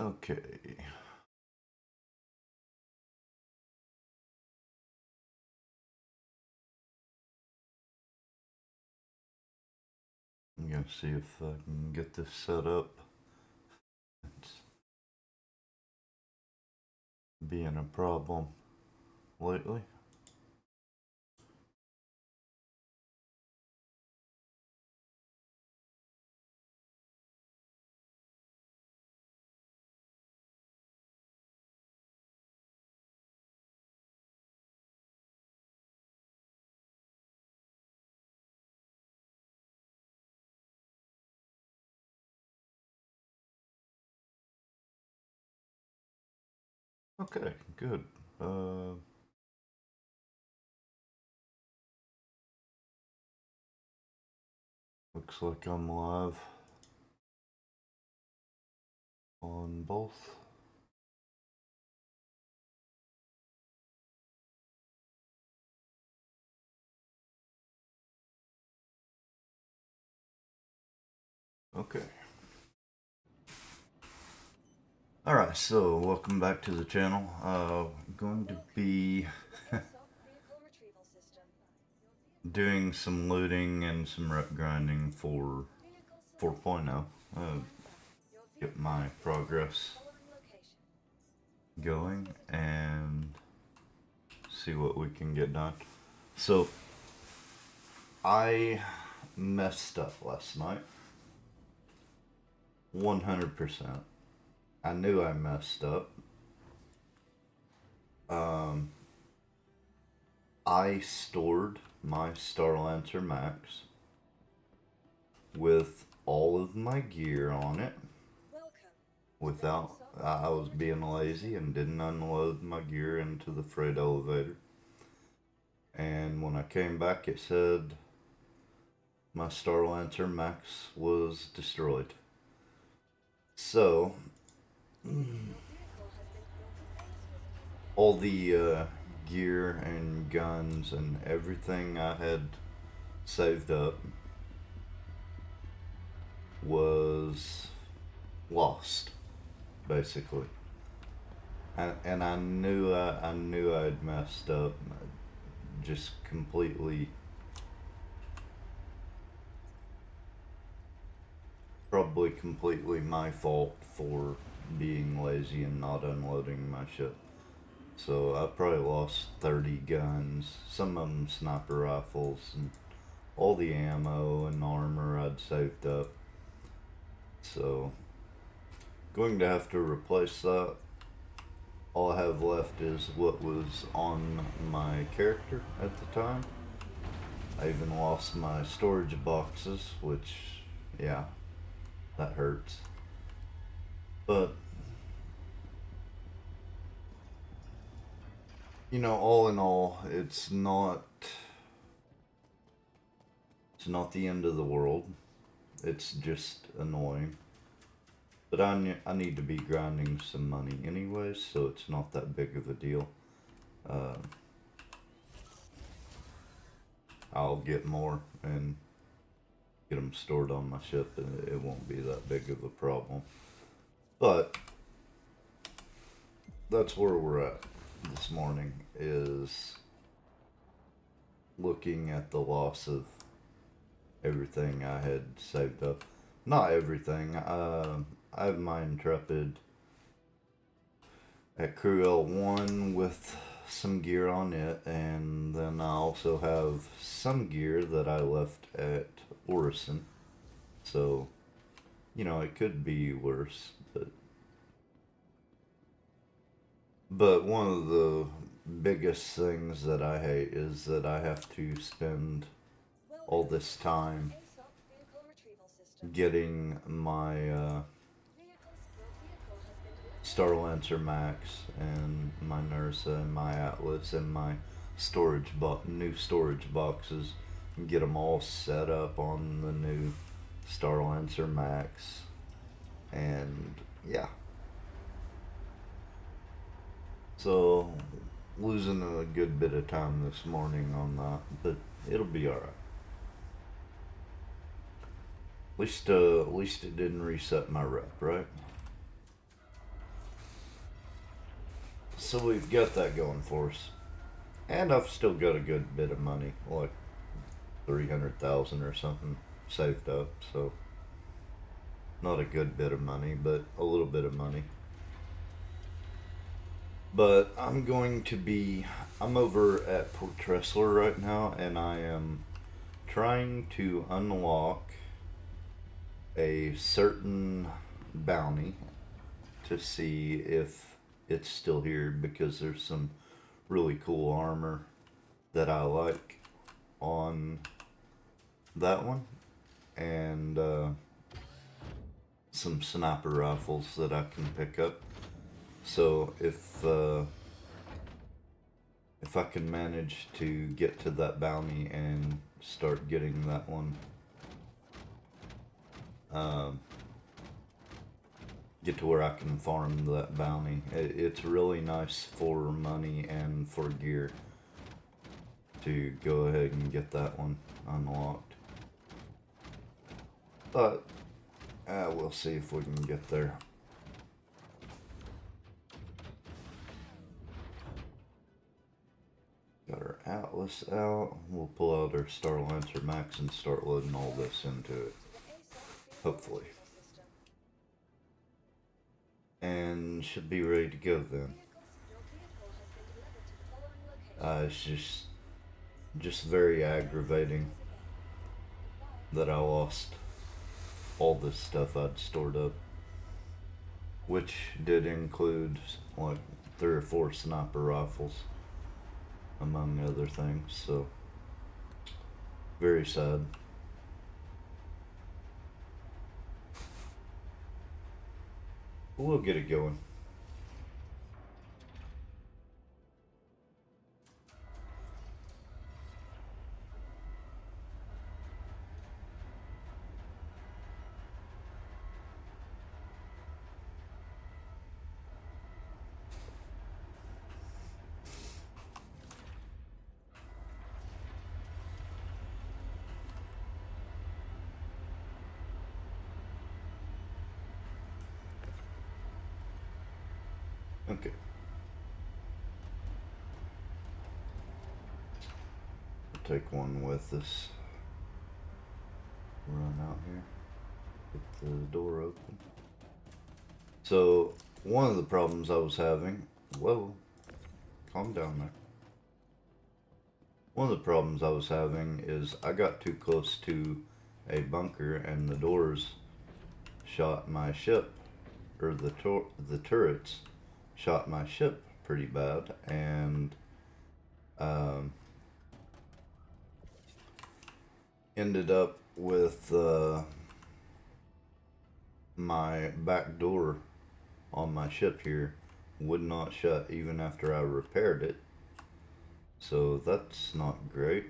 Okay. I'm gonna see if I can get this set up. It's being a problem lately. Okay, good. Uh, Looks like I'm live on both. Okay. Alright, so welcome back to the channel. Going to be doing some looting and some rep grinding for 4.0. Get my progress going and see what we can get done. So, I messed up last night. 100%. I knew I messed up. I stored my Starlancer Max with all of my gear on it without. I was being lazy and didn't unload my gear into the freight elevator. And when I came back, it said my Starlancer Max was destroyed. So, all the gear and guns and everything I had saved up was lost, basically. And I knew I'd messed up, just completely, probably completely my fault for being lazy and not unloading my ship. So I probably lost 30 guns, some of them sniper rifles, and all the ammo and armor I'd saved up. So, going to have to replace that. All I have left is what was on my character at the time. I even lost my storage boxes, which, yeah, that hurts. But, you know, all in all, it's not the end of the world. It's just annoying. But I need to be grinding some money anyways, so it's not that big of a deal. Uh, I'll get more and get them stored on my ship, and it won't be that big of a problem. But that's where we're at this morning, is looking at the loss of everything I had saved up. Not everything. I have my Intrepid at Crew L1 with some gear on it, and then I also have some gear that I left at Orison. So, you know, it could be worse, but one of the biggest things that I hate is that I have to spend all this time getting my Starlancer Max and my Nursa and my Atlas and my new storage boxes, and get them all set up on the new Starlancer Max. And yeah, so losing a good bit of time this morning on that, but it'll be alright. At least it didn't reset my rep, right? So we've got that going for us. And I've still got a good bit of money, like 300,000 or something saved up, so not a good bit of money, but a little bit of money. But I'm over at Port Tressler right now, and I am trying to unlock a certain bounty to see if it's still here because there's some really cool armor that I like on that one, and some sniper rifles that I can pick up. So if I can manage to get to that bounty and start getting that one, um, get to where I can farm that bounty. It's really nice for money and for gear to go ahead and get that one unlocked. But we'll see if we can get there. Got our Atlas out. We'll pull out our Star Lancer Max and start loading all this into it. Hopefully. And should be ready to go then. It's just very aggravating that I lost all this stuff I'd stored up, which did include like 3 or 4 sniper rifles, among other things. So very sad. We'll get it going. Okay. We'll take one with us. Run out here. Get the door open. So, one of the problems I was having... Whoa. Calm down there. One of the problems I was having is I got too close to a bunker and the doors shot my ship, or the turrets shot my ship pretty bad, and ended up with my back door on my ship here would not shut even after I repaired it. So that's not great.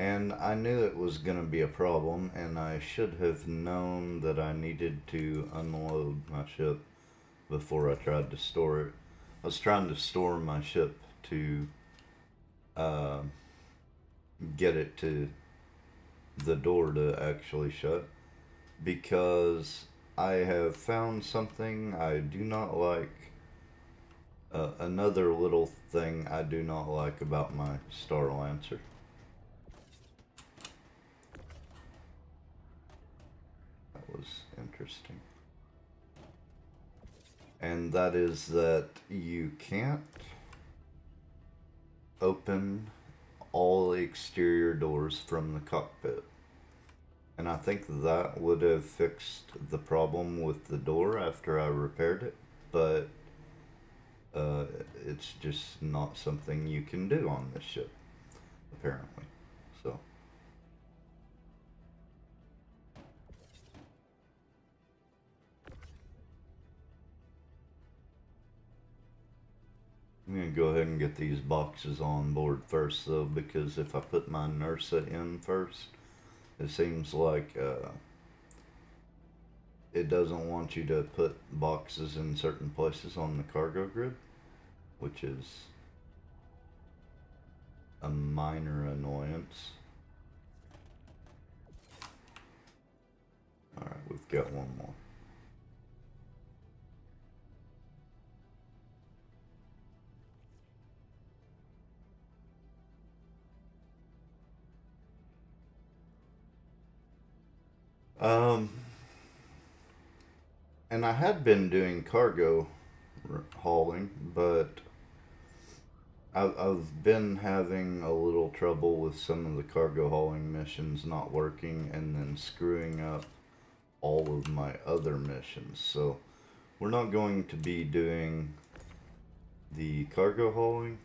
And I knew it was going to be a problem, and I should have known that I needed to unload my ship before I tried to store it. I was trying to store my ship to get it to the door to actually shut, because I have found something I do not like. Another little thing I do not like about my Star Lancer. That was interesting. And that is that you can't open all the exterior doors from the cockpit. And I think that would have fixed the problem with the door after I repaired it, but it's just not something you can do on this ship, apparently. So I'm gonna go ahead and get these boxes on board first, though, because if I put my NERSA in first, it seems like it doesn't want you to put boxes in certain places on the cargo grid, which is a minor annoyance. Alright, we've got one more. Um, and I had been doing cargo hauling, but I've been having a little trouble with some of the cargo hauling missions not working and then screwing up all of my other missions. So we're not going to be doing the cargo hauling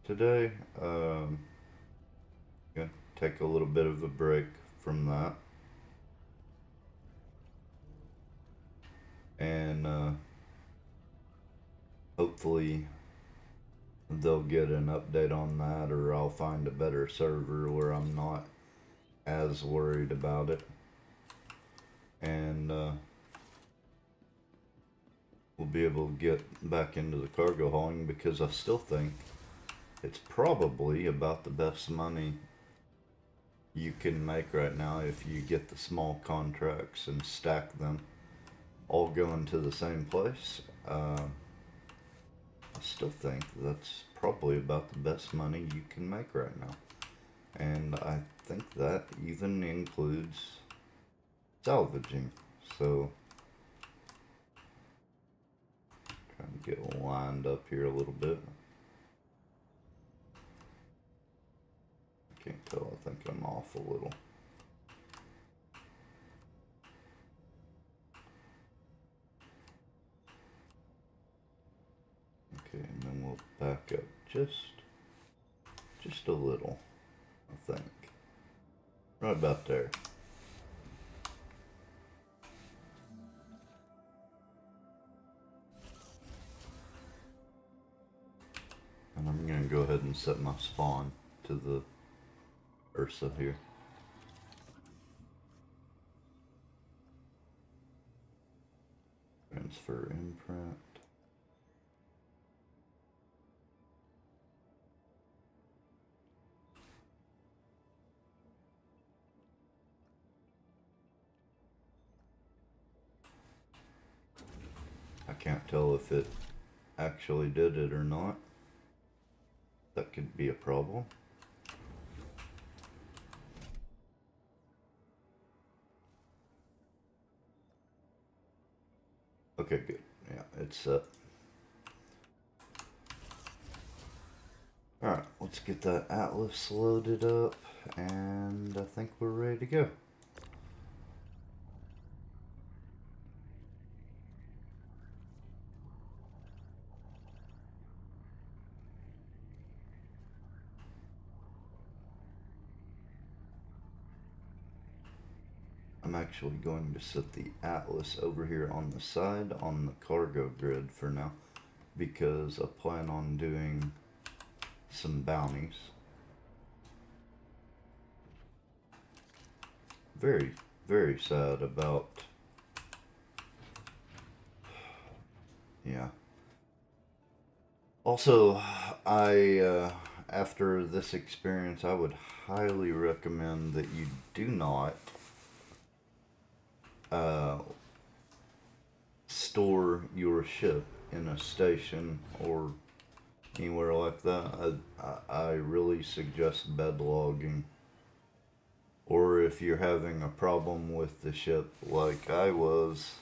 today. Gonna take a little bit of a break from that. And hopefully they'll get an update on that, or I'll find a better server where I'm not as worried about it. And we'll be able to get back into the cargo hauling, because I still think it's probably about the best money you can make right now if you get the small contracts and stack them all going to the same place. I still think that's probably about the best money you can make right now. And I think that even includes salvaging. So, trying to get lined up here a little bit. Can't tell, I think I'm off a little. Okay, and then we'll back up just a little, I think. Right about there. And I'm gonna go ahead and set my spawn to the Ursa here. Transfer imprint. I can't tell if it actually did it or not. That could be a problem. Okay, good. Yeah, it's set. Alright, let's get that Atlas loaded up, and I think we're ready to go. I'm actually going to set the Atlas over here on the side on the cargo grid for now, because I plan on doing some bounties. Very, very sad about, yeah. Also, after this experience, I would highly recommend that you do not store your ship in a station or anywhere like that. I really suggest bed logging. Or if you're having a problem with the ship like I was,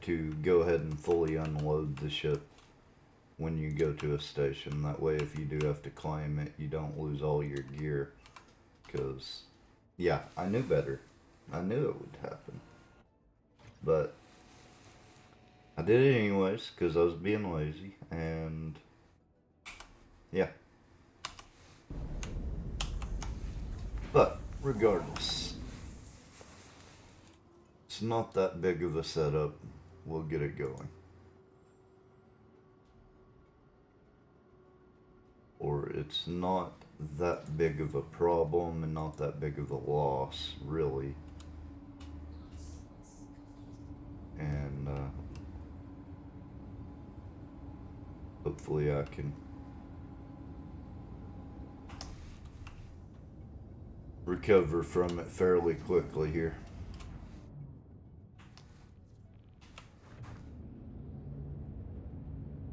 to go ahead and fully unload the ship when you go to a station. That way, if you do have to claim it, you don't lose all your gear. Because, yeah, I knew better. I knew it would happen. But I did it anyways, because I was being lazy. And, yeah. But, regardless, it's not that big of a setup. We'll get it going. Or it's not that big of a problem and not that big of a loss, really. And hopefully I can recover from it fairly quickly here.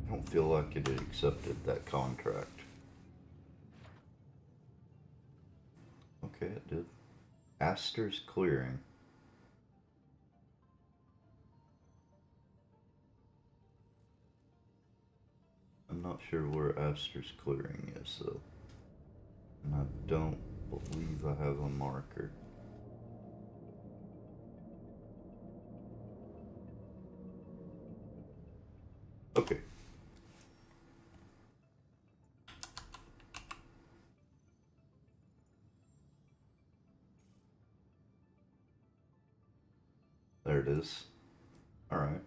I don't feel like it had accepted that contract. Okay, it did. Astor's Clearing. I'm not sure where Astor's Clearing is though. And I don't believe I have a marker. Okay. There it is. Alright.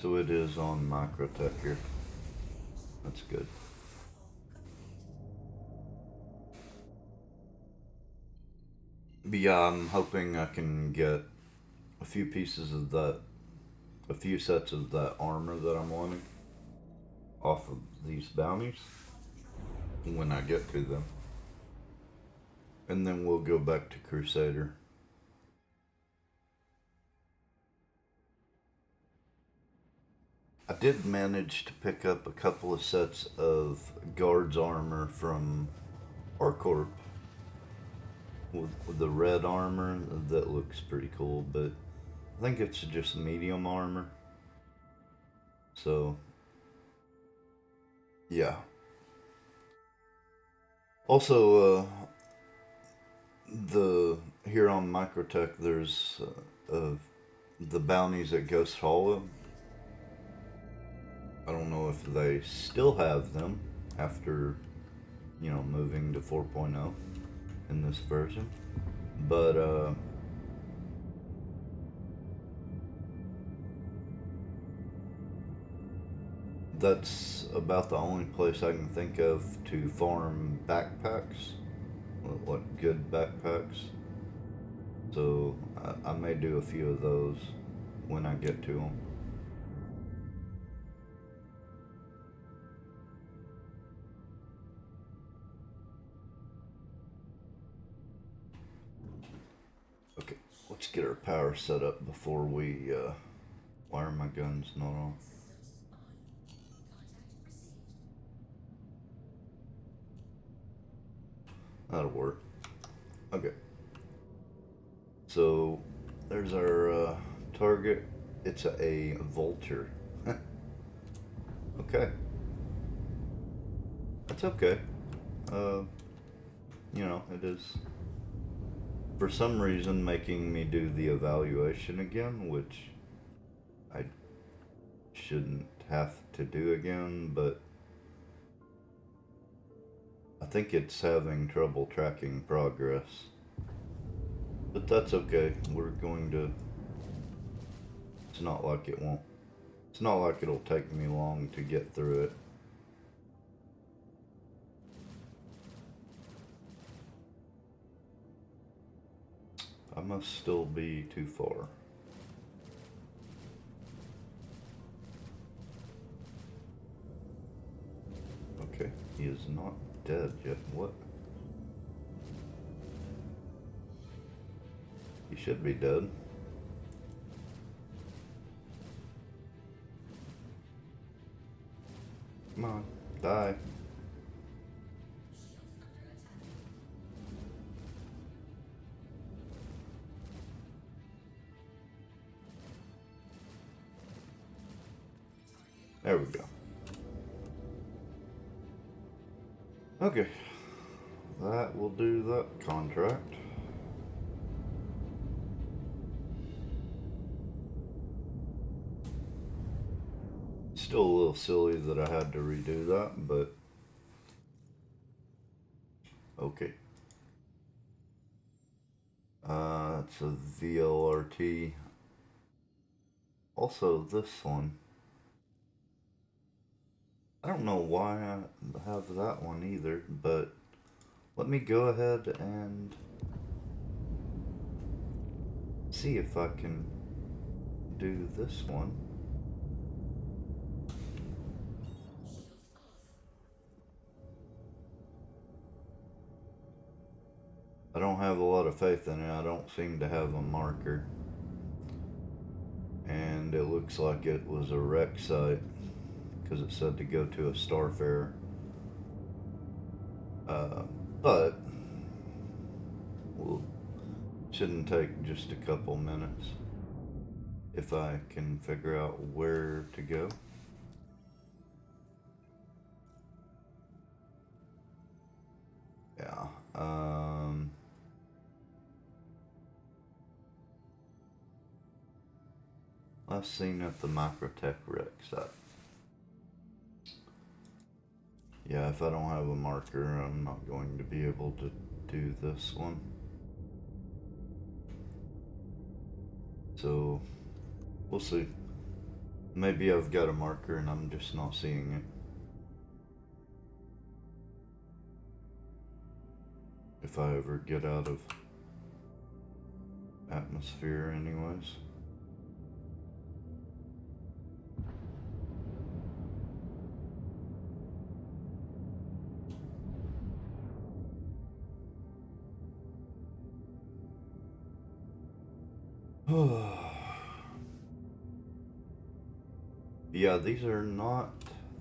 So it is on Microtech here. That's good. But yeah, I'm hoping I can get a few pieces of that, a few sets of that armor that I'm wanting off of these bounties when I get to them. And then we'll go back to Crusader. I did manage to pick up a couple of sets of guards armor from ArcCorp with the red armor. That looks pretty cool, but I think it's just medium armor. So, yeah. Also, the here on Microtech, there's the bounties at Ghost Hollow. I don't know if they still have them after, moving to 4.0 in this version, but that's about the only place I can think of to farm backpacks, what good backpacks. So I may do a few of those when I get to them. Okay, let's get our power set up before we, why are my guns not on? That'll work. Okay. So, there's our target. It's a vulture. Okay. That's okay. Uh, it is for some reason making me do the evaluation again, which I shouldn't have to do again, but I think it's having trouble tracking progress. But that's okay. We're going to... It's not like it won't... It's not like it'll take me long to get through it. I must still be too far. Okay, he is not dead yet. What? He should be dead. Come on, die. There we go. Okay. That will do that contract. Still a little silly that I had to redo that, but okay. It's a VLRT. Also, this one. I don't know why I have that one either, but let me go ahead and see if I can do this one. I don't have a lot of faith in it. I don't seem to have a marker. And it looks like it was a wreck site because it said to go to a Starfarer. But well, shouldn't take just a couple minutes if I can figure out where to go. Yeah. Last seen at the Microtech wreck site. Yeah, if I don't have a marker, I'm not going to be able to do this one. So, we'll see. Maybe I've got a marker and I'm just not seeing it. If I ever get out of atmosphere anyways. Yeah, these are not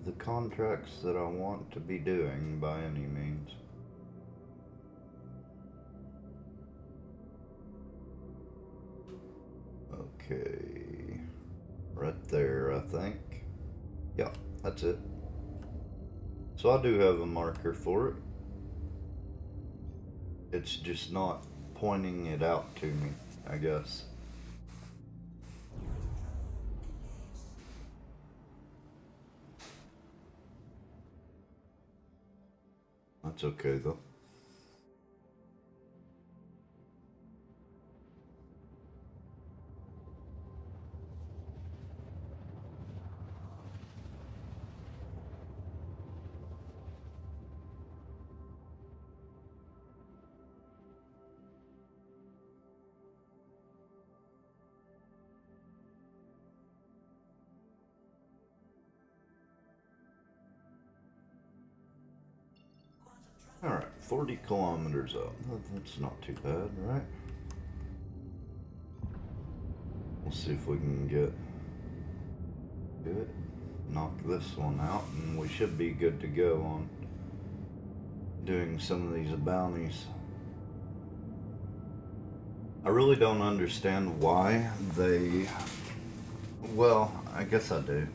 the contracts that I want to be doing by any means. Okay, right there, I think. Yeah, that's it. So I do have a marker for it. It's just not pointing it out to me, I guess. That's okay though. Alright, 40 kilometers up. That's not too bad, right? We'll see if we can get it. Knock this one out, and we should be good to go on doing some of these bounties. I really don't understand why they... Well, I guess I do.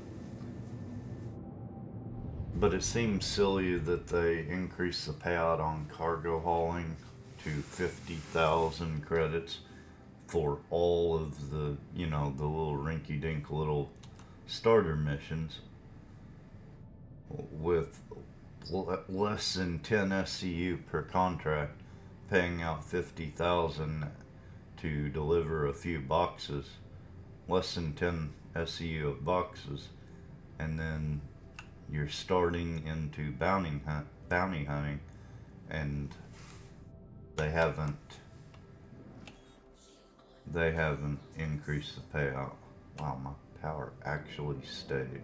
But it seems silly that they increase the payout on cargo hauling to 50,000 credits for all of the, you know, the little rinky-dink little starter missions with less than 10 SCU per contract, paying out 50,000 to deliver a few boxes, less than 10 SCU of boxes, and then you're starting into bounty hunting, and they haven't increased the payout. Wow, my power actually stayed.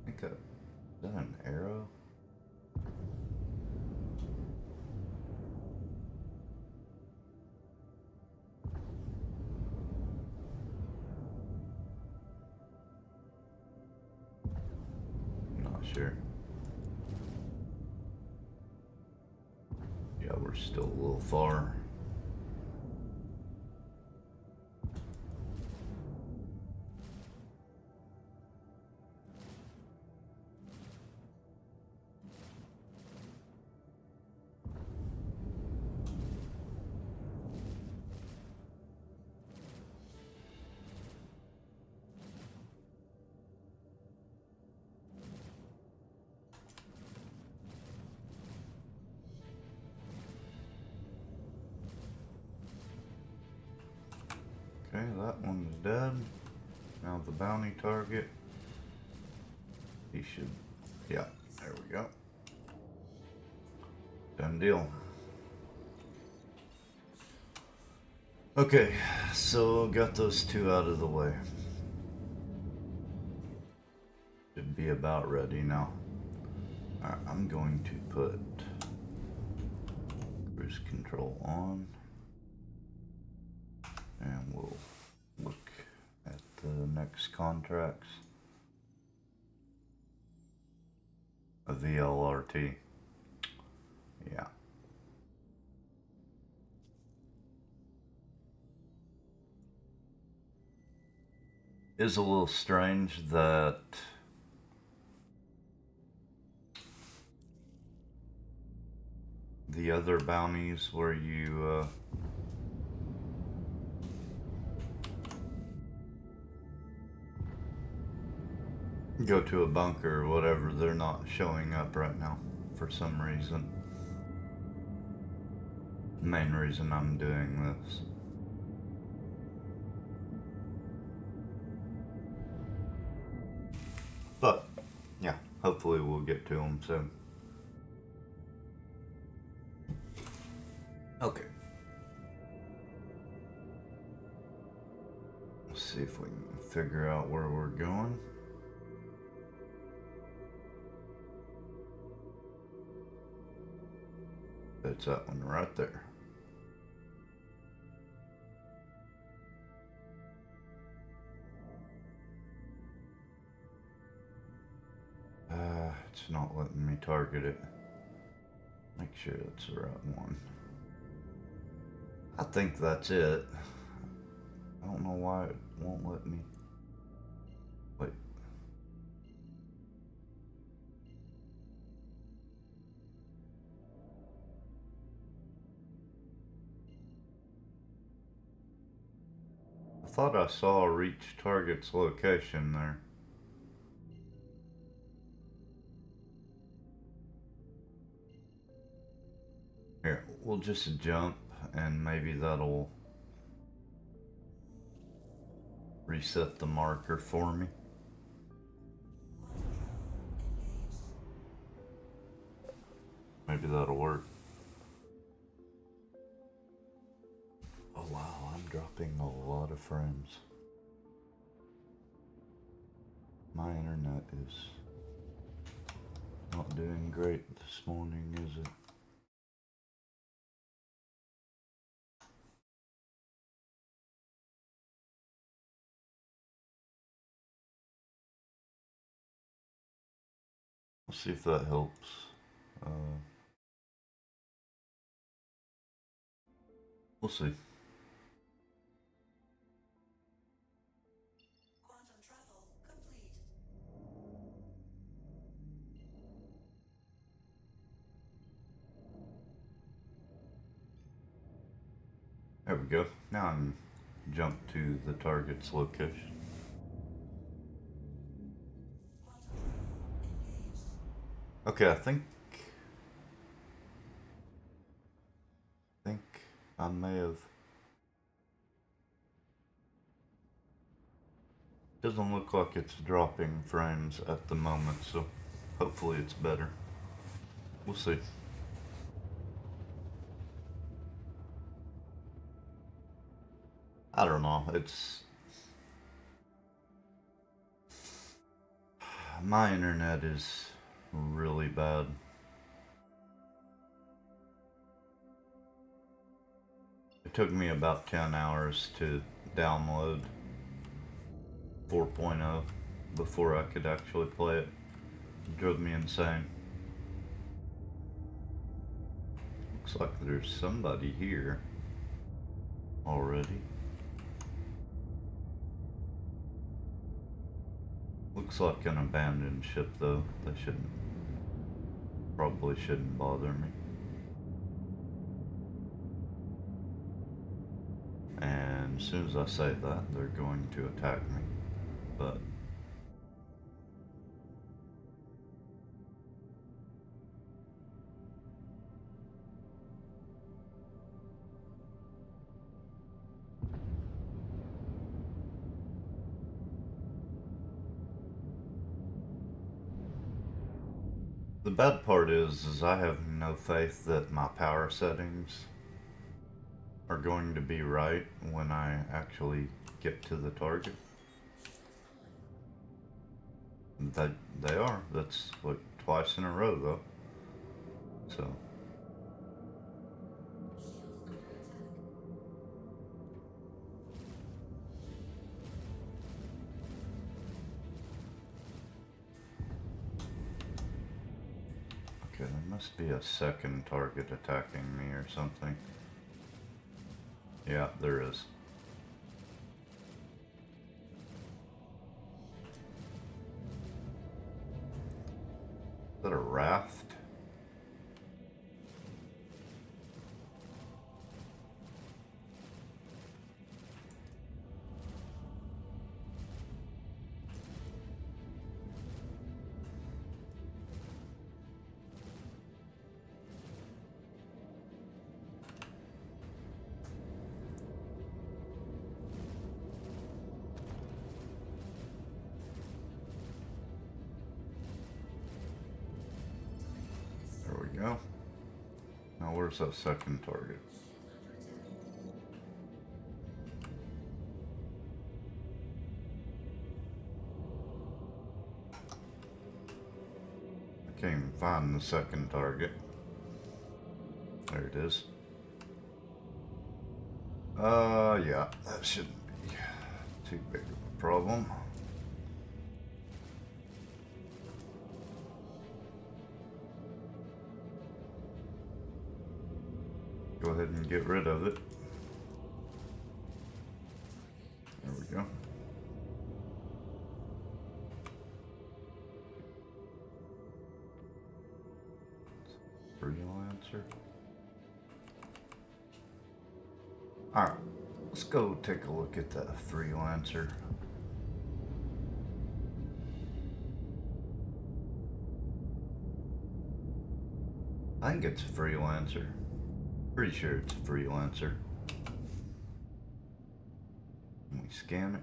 I think is that an arrow? Not sure. Yeah, we're still a little far. Okay, that one's dead. Now the bounty target. He should... Yeah, there we go. Done deal. Okay, so got those two out of the way. Should be about ready now. Alright, I'm going to put cruise control on, and we'll look at the next contracts. A VLRT. Yeah. Is a little strange that the other bounties where you go to a bunker or whatever, they're not showing up right now for some reason. The main reason I'm doing this. But, yeah, hopefully we'll get to them soon. Okay. Let's see if we can figure out where we're going. That's that one right there. It's not letting me target it. Make sure that's the right one. I think that's it. I don't know why it won't let me. Wait. I thought I saw reach target's location there. Here, we'll just jump and maybe that'll reset the marker for me. Maybe that'll work. Oh wow, I'm dropping a lot of frames. My internet is not doing great this morning, is it? Let's see if that helps. We'll see. Quantum travel complete. There we go. Now I'm jumped to the target's location. Okay, I think I may have. Doesn't look like it's dropping frames at the moment, so hopefully it's better. We'll see. I don't know. It's my internet is really bad. It took me about 10 hours to download 4.0 before I could actually play it. It drove me insane. Looks like there's somebody here already. Looks like an abandoned ship though. They probably shouldn't bother me. And as soon as I say that, they're going to attack me. But the bad part is I have no faith that my power settings are going to be right when I actually get to the target. That they are. That's like twice in a row though. So okay, there must be a second target attacking me or something. Yeah, there is. Is that a raft? There we go. Now where's that second target? I can't even find the second target. There it is. Yeah, that shouldn't be too big of a problem. Go ahead and get rid of it. There we go. Freelancer. Alright, let's go take a look at that freelancer. I think it's a freelancer. Pretty sure it's a freelancer. Can we scan it?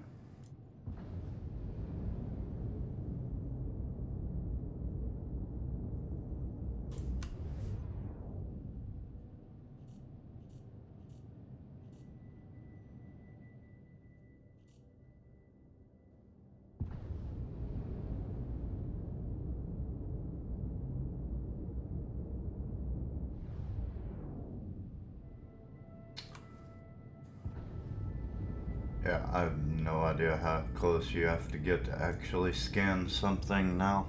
Yeah, I have no idea how close you have to get to actually scan something now.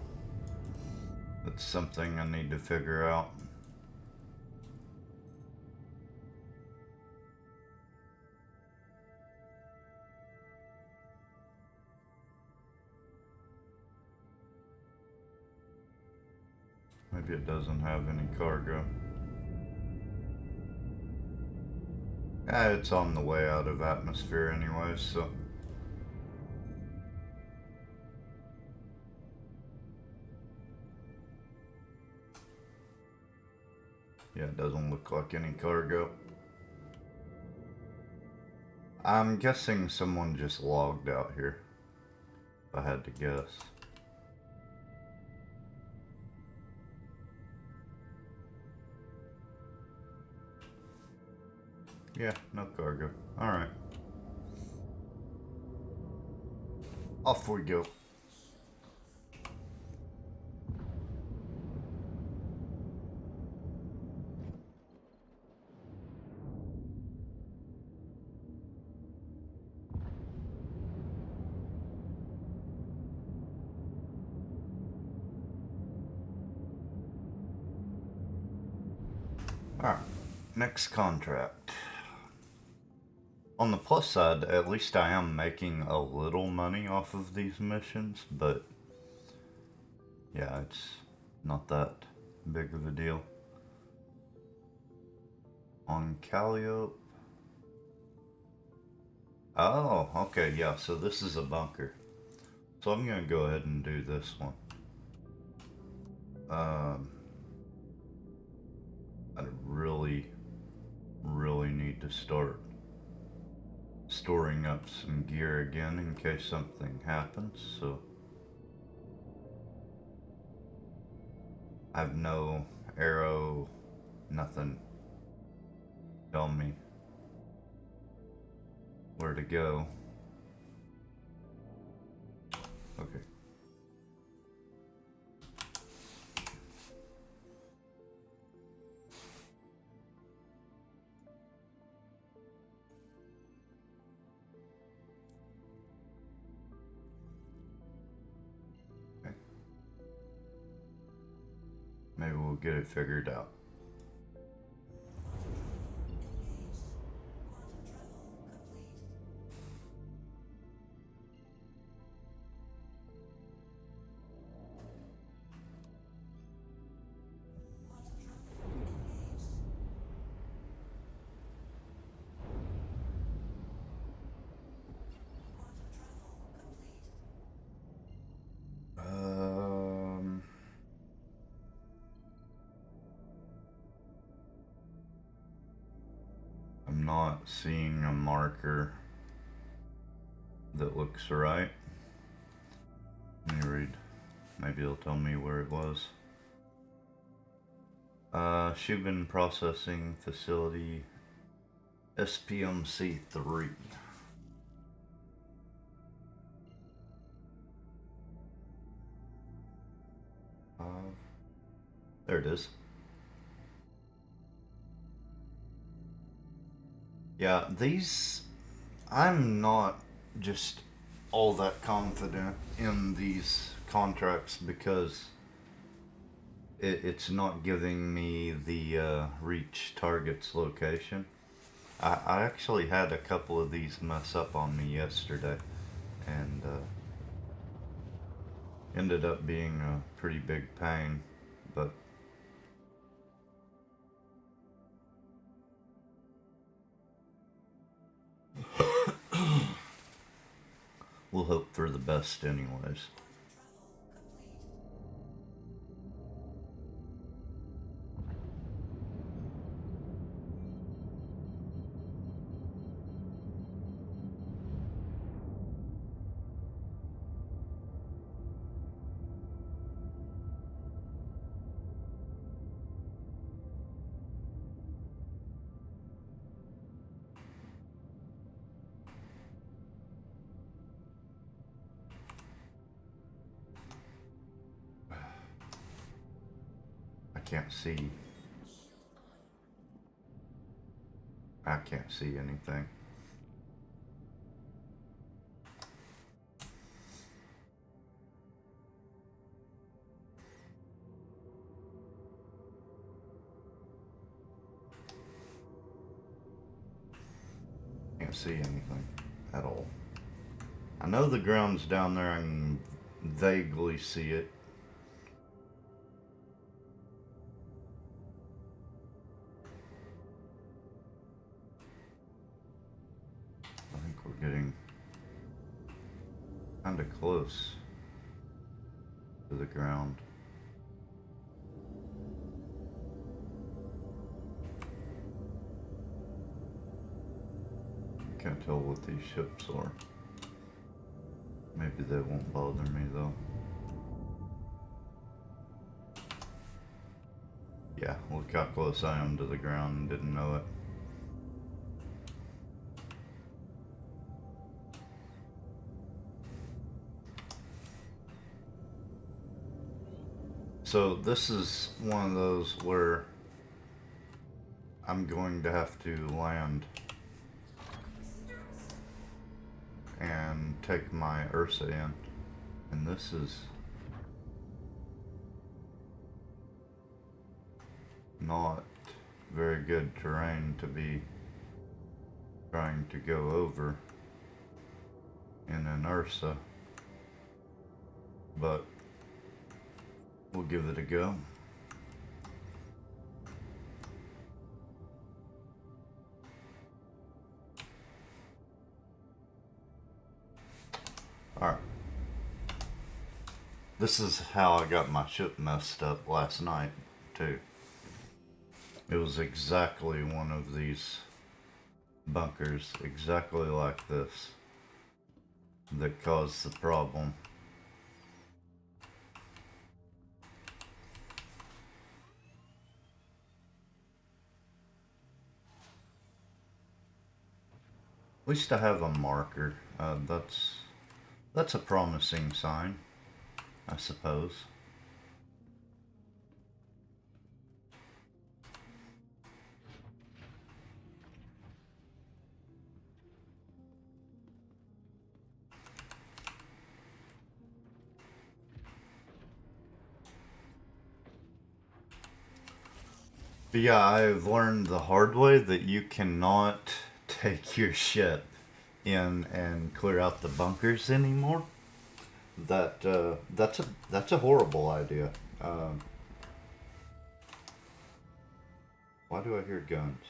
That's something I need to figure out. Maybe it doesn't have any cargo. Yeah, it's on the way out of atmosphere anyway, so. Yeah, it doesn't look like any cargo. I'm guessing someone just logged out here, if I had to guess. Yeah, no cargo. Alright. Off we go. Alright, next contract. On the plus side, at least I am making a little money off of these missions, but yeah, it's not that big of a deal. On Calliope. Oh, okay, yeah, so this is a bunker. So I'm gonna go ahead and do this one. I really need to start storing up some gear again in case something happens, so I have no arrow, nothing. Tell me where to go. Okay. Okay. Maybe we'll get it figured out. I'm not seeing a marker that looks right. Let me read. Maybe it'll tell me where it was. Shubin Processing Facility, SPMC 3. There it is. Yeah, these, I'm not just all that confident in these contracts because it's not giving me the reach target's location. I actually had a couple of these mess up on me yesterday, and ended up being a pretty big pain, but we'll hope for the best anyways. I can't see. I can't see anything. Can't see anything at all. I know the ground's down there. I can vaguely see it. I think we're getting kind of close to the ground. Can't tell what these ships are. Maybe they won't bother me though. Yeah, look how close I am to the ground and didn't know it. So this is one of those where I'm going to have to land and take my Ursa in. And this is not very good terrain to be trying to go over in an Ursa, but we'll give it a go. Alright. This is how I got my ship messed up last night, too. It was exactly one of these bunkers, exactly like this, that caused the problem. least I have a marker. That's a promising sign, I suppose. But yeah, I've learned the hard way that you cannot take your ship in and clear out the bunkers anymore. That's a horrible idea. Um, why do I hear guns?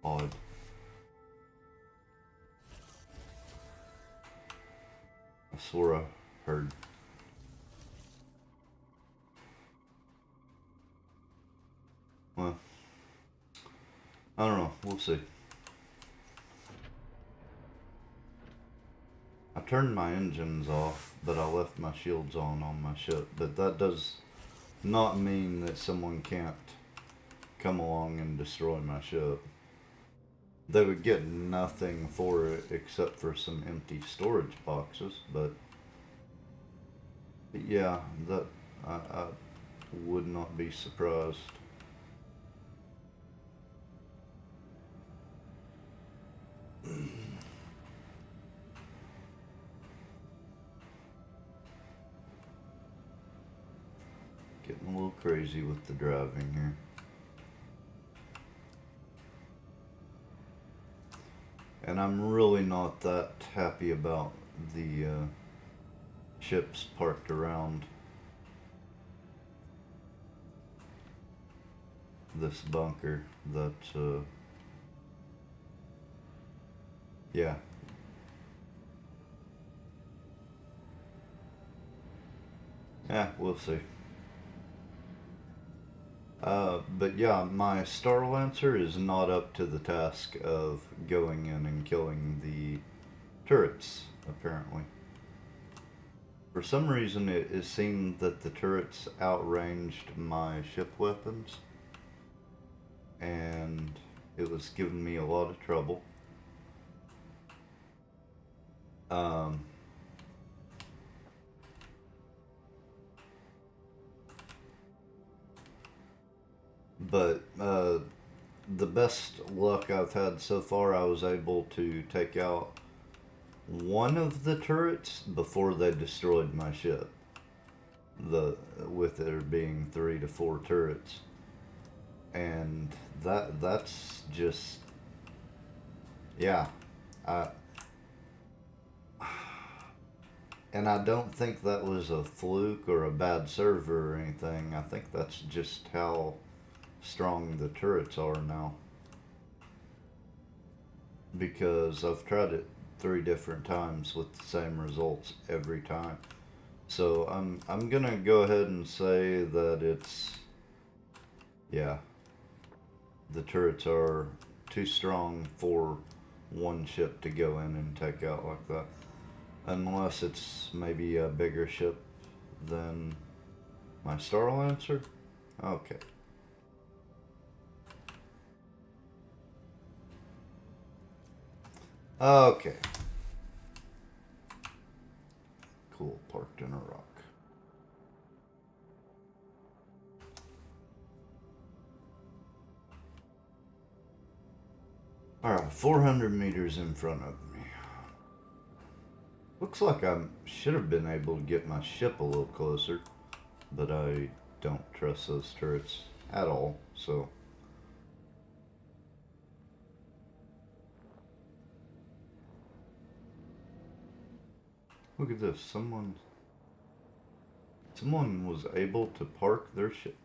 Odd. I swore I heard. Well, I don't know. We'll see. I turned my engines off, but I left my shields on my ship. But that does not mean that someone can't come along and destroy my ship. They would get nothing for it except for some empty storage boxes, but yeah, that I would not be surprised. Getting a little crazy with the driving here. And I'm really not that happy about the ships parked around this bunker. That, yeah. Yeah, we'll see. But yeah, my Star Lancer is not up to the task of going in and killing the turrets, apparently. For some reason, it seemed that the turrets outranged my ship weapons, and it was giving me a lot of trouble. Um, but the best luck I've had so far, I was able to take out one of the turrets before they destroyed my ship. With there being 3 to 4 turrets, and that's just, yeah. I and I don't think that was a fluke or a bad server or anything. I think that's just how strong the turrets are now, because I've tried it 3 different times with the same results every time. So I'm gonna go ahead and say that it's, yeah, the turrets are too strong for one ship to go in and take out like that. Unless it's maybe a bigger ship than my Star Lancer. Okay. Okay. Cool, parked in a rock. Alright, 400 meters in front of me. Looks like I should have been able to get my ship a little closer, but I don't trust those turrets at all, so. Look at this, someone was able to park their ship.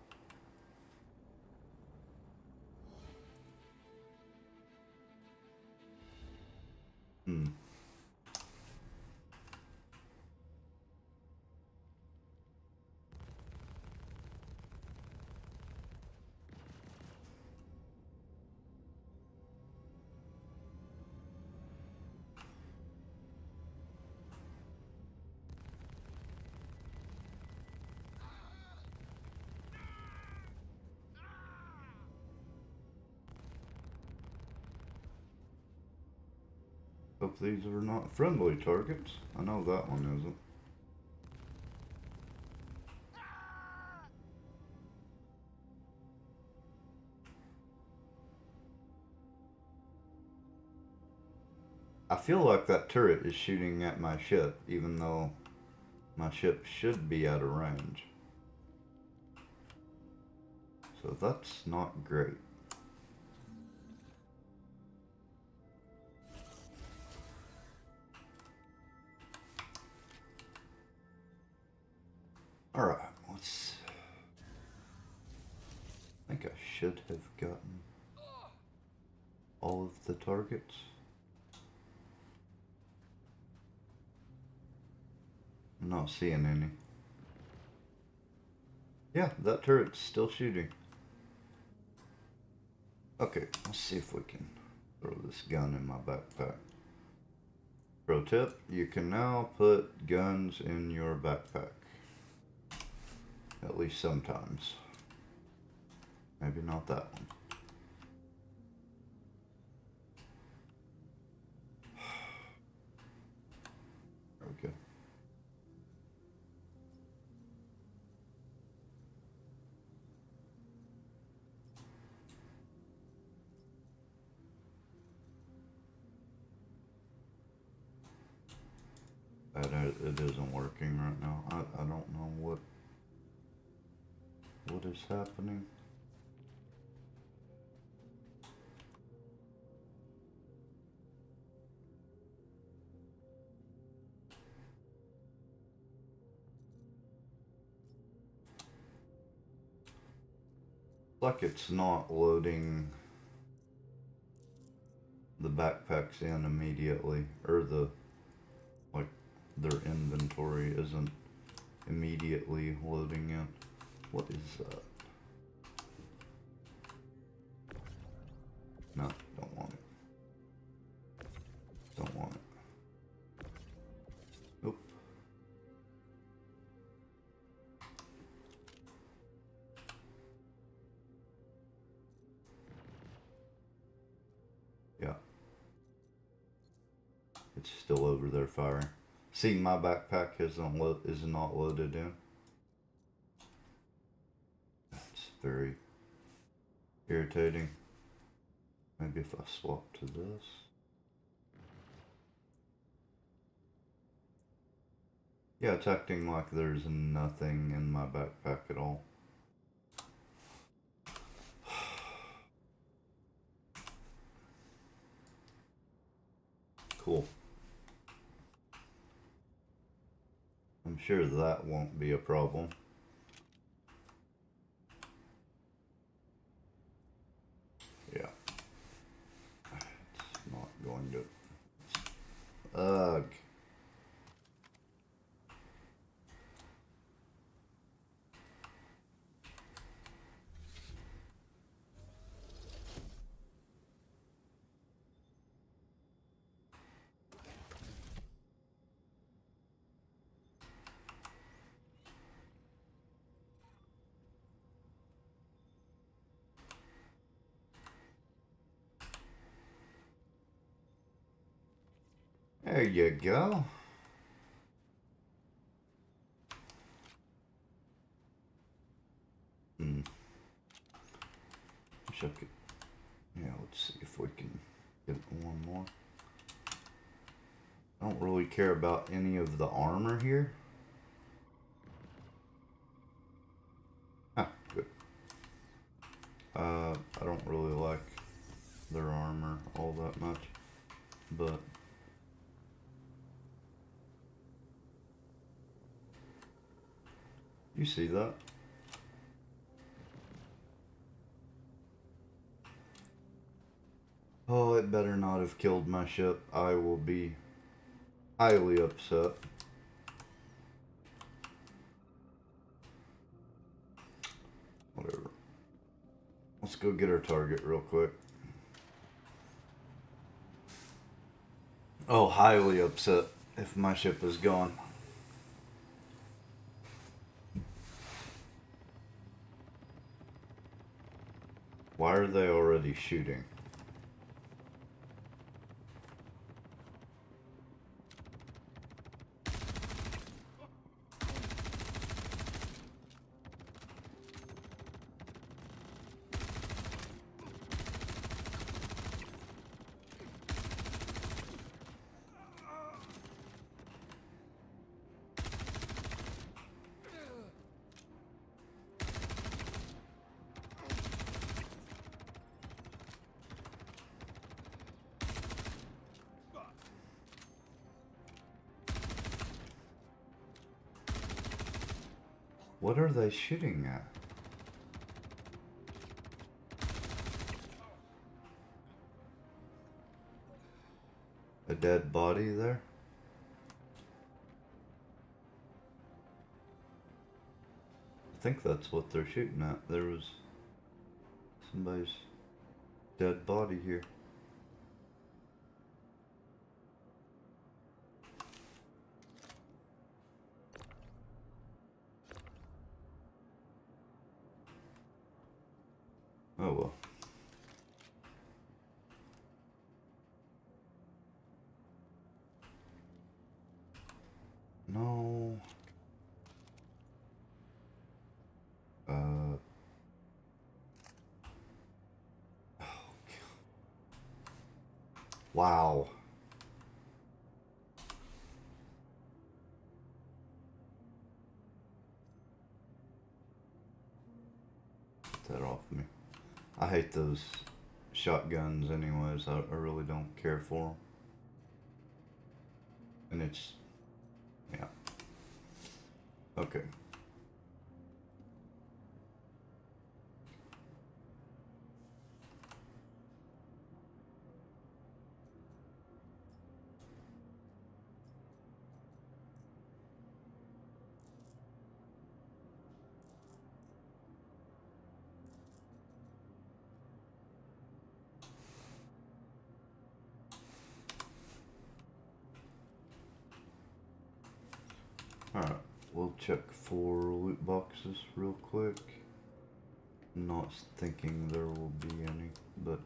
Hmm. Hope these are not friendly targets. I know that one isn't. I feel like that turret is shooting at my ship, even though my ship should be out of range. So that's not great. Alright, let's... I think I should have gotten all of the targets. I'm not seeing any. Yeah, that turret's still shooting. Okay, let's see if we can throw this gun in my backpack. Pro tip, you can now put guns in your backpack. At least sometimes. Maybe not that one. There we go. It isn't working right now. I don't know what is happening. Like it's not loading the backpacks in immediately, or their inventory isn't immediately loading in. What is that? No, don't want it. Don't want it. Nope. Yeah. It's still over there firing. See, my backpack is not loaded in. That's very irritating. Maybe if I swap to this. Yeah, it's acting like there's nothing in my backpack at all. Cool. I'm sure that won't be a problem. Yeah. It's not going to... Ugh. There you go. Wish I could... Yeah, let's see if we can get one more. I don't really care about any of the armor here. Ah, good. I don't really like their armor all that much, but you see that? Oh, it better not have killed my ship. I will be highly upset. Whatever. Let's go get our target real quick. Oh, highly upset if my ship is gone. Why are they already shooting? What are they shooting at? A dead body there? I think that's what they're shooting at. There was somebody's dead body here. Oh well. No. Wow. Get that off me. I hate those shotguns anyways. I really don't care for them. And it's... yeah. Okay. Alright, we'll check for loot boxes real quick. Not thinking there will be any, but...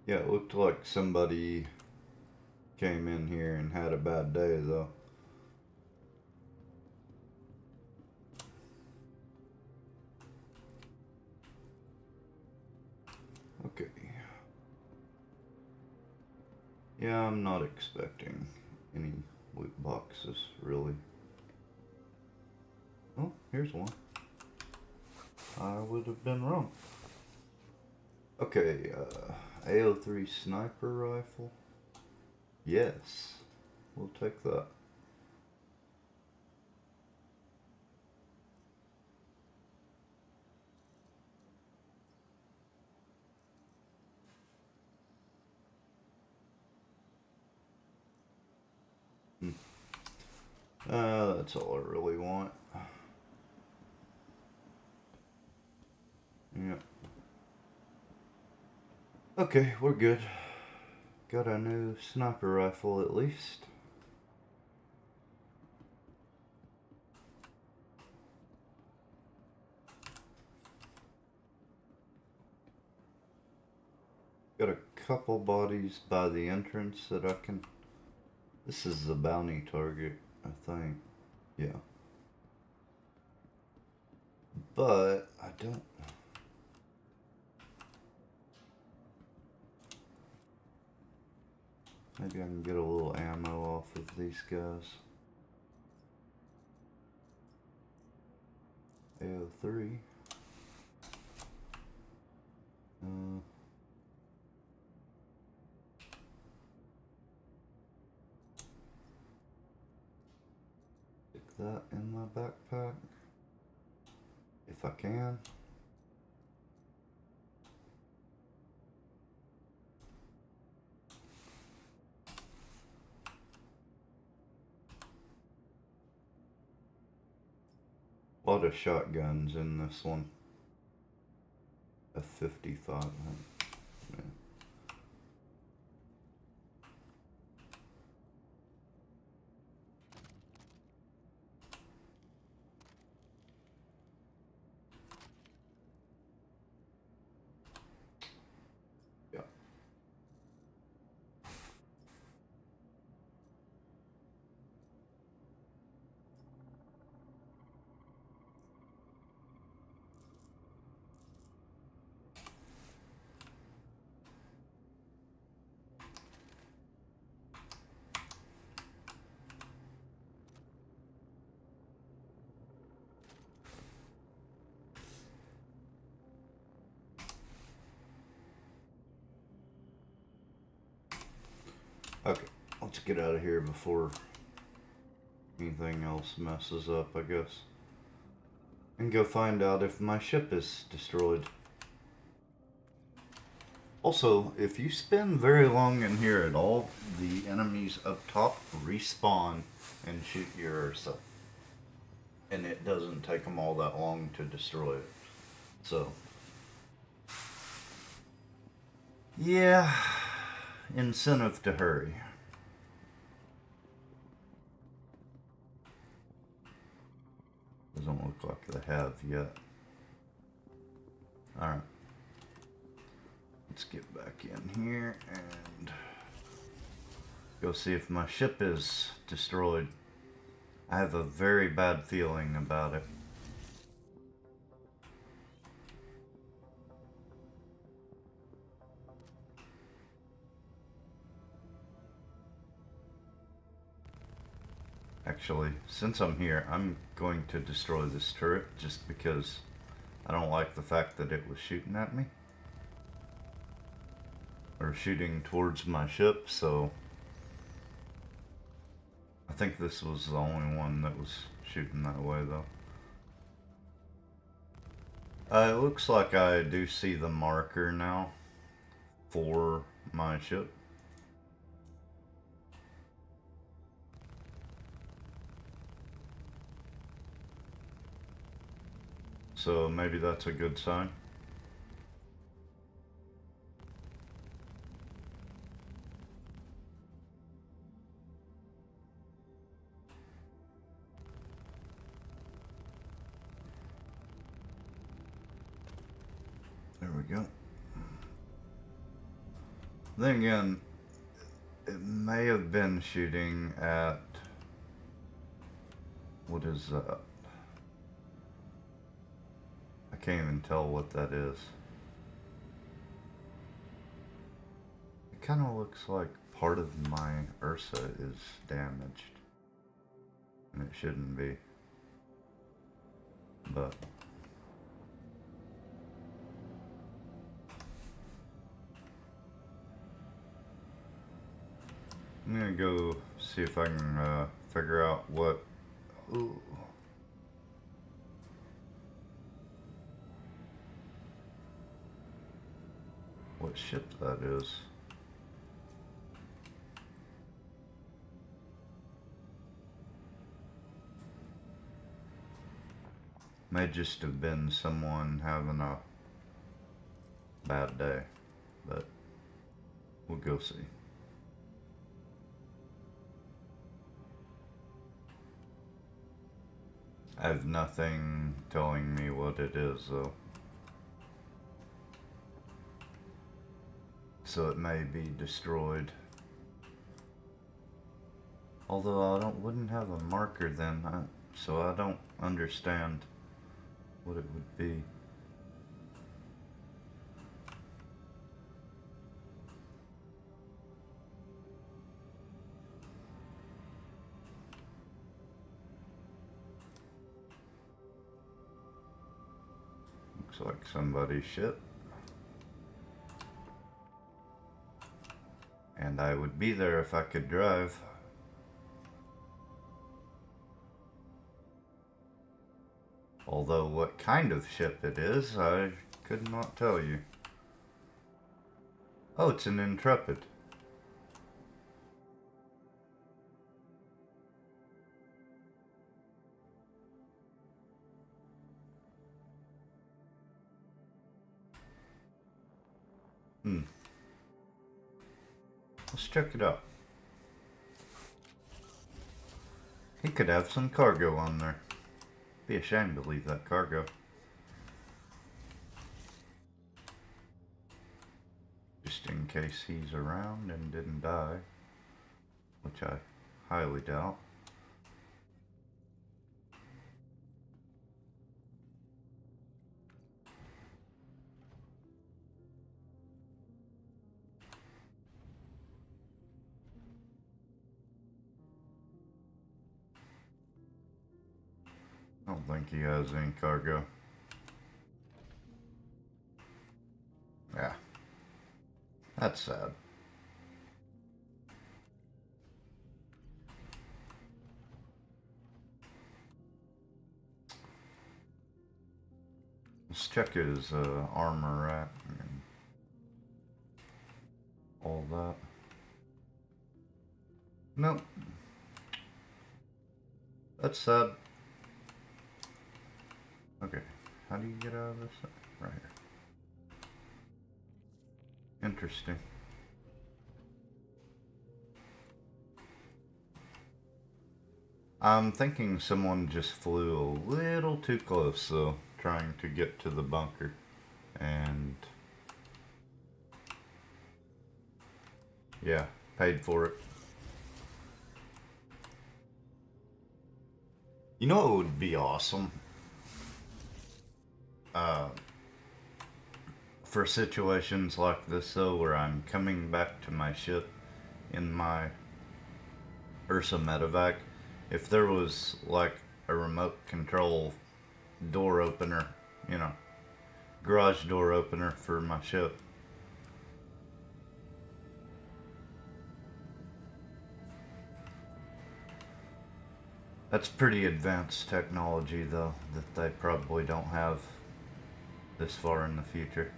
yeah, it looked like somebody came in here and had a bad day though. Okay. Yeah, I'm not expecting any loot boxes, really. Oh, here's one. I would have been wrong. Okay, AO3 sniper rifle. Yes, we'll take that. That's all I really want. Yeah. Okay, we're good. Got a new sniper rifle at least. Got a couple bodies by the entrance that I can... this is the bounty target, I think. Yeah. But I don't... maybe I can get a little ammo off of these guys. AO3. Stick that in my backpack. If I can. A lot of shotguns in this one. A 55. Yeah. Yeah. Okay, let's get out of here before anything else messes up, I guess. And go find out if my ship is destroyed. Also, if you spend very long in here at all, the enemies up top respawn and shoot your Ursa. And it doesn't take them all that long to destroy it. So, yeah, incentive to hurry. Doesn't look like they have yet. Alright. Let's get back in here and go see if my ship is destroyed. I have a very bad feeling about it. Actually, since I'm here, I'm going to destroy this turret just because I don't like the fact that it was shooting at me. Or shooting towards my ship, so I think this was the only one that was shooting that way though. It looks like I do see the marker now for my ship. So maybe that's a good sign. There we go. Then again, it may have been shooting at... What is that? I can't even tell what that is. It kind of looks like part of my Ursa is damaged. And it shouldn't be. But... I'm gonna go see if I can figure out what... Ooh. What ship that is. May just have been someone having a bad day, but we'll go see. I have nothing telling me what it is though. So it may be destroyed. Although I wouldn't have a marker then, so I don't understand what it would be. Looks like somebody's ship. And I would be there if I could drive. Although what kind of ship it is, I could not tell you. Oh, it's an Intrepid. Let's check it out. He could have some cargo on there. Be a shame to leave that cargo. Just in case he's around and didn't die, which I highly doubt. I don't think he has any cargo. Yeah. That's sad. Let's check his armor rack and all that. Nope. That's sad. Okay, how do you get out of this? Right here. Interesting. I'm thinking someone just flew a little too close though, trying to get to the bunker. And yeah, paid for it. You know what would be awesome? For situations like this though, where I'm coming back to my ship in my Ursa Medevac, if there was like a remote control door opener, you know, garage door opener for my ship. That's pretty advanced technology though, that they probably don't have this far in the future.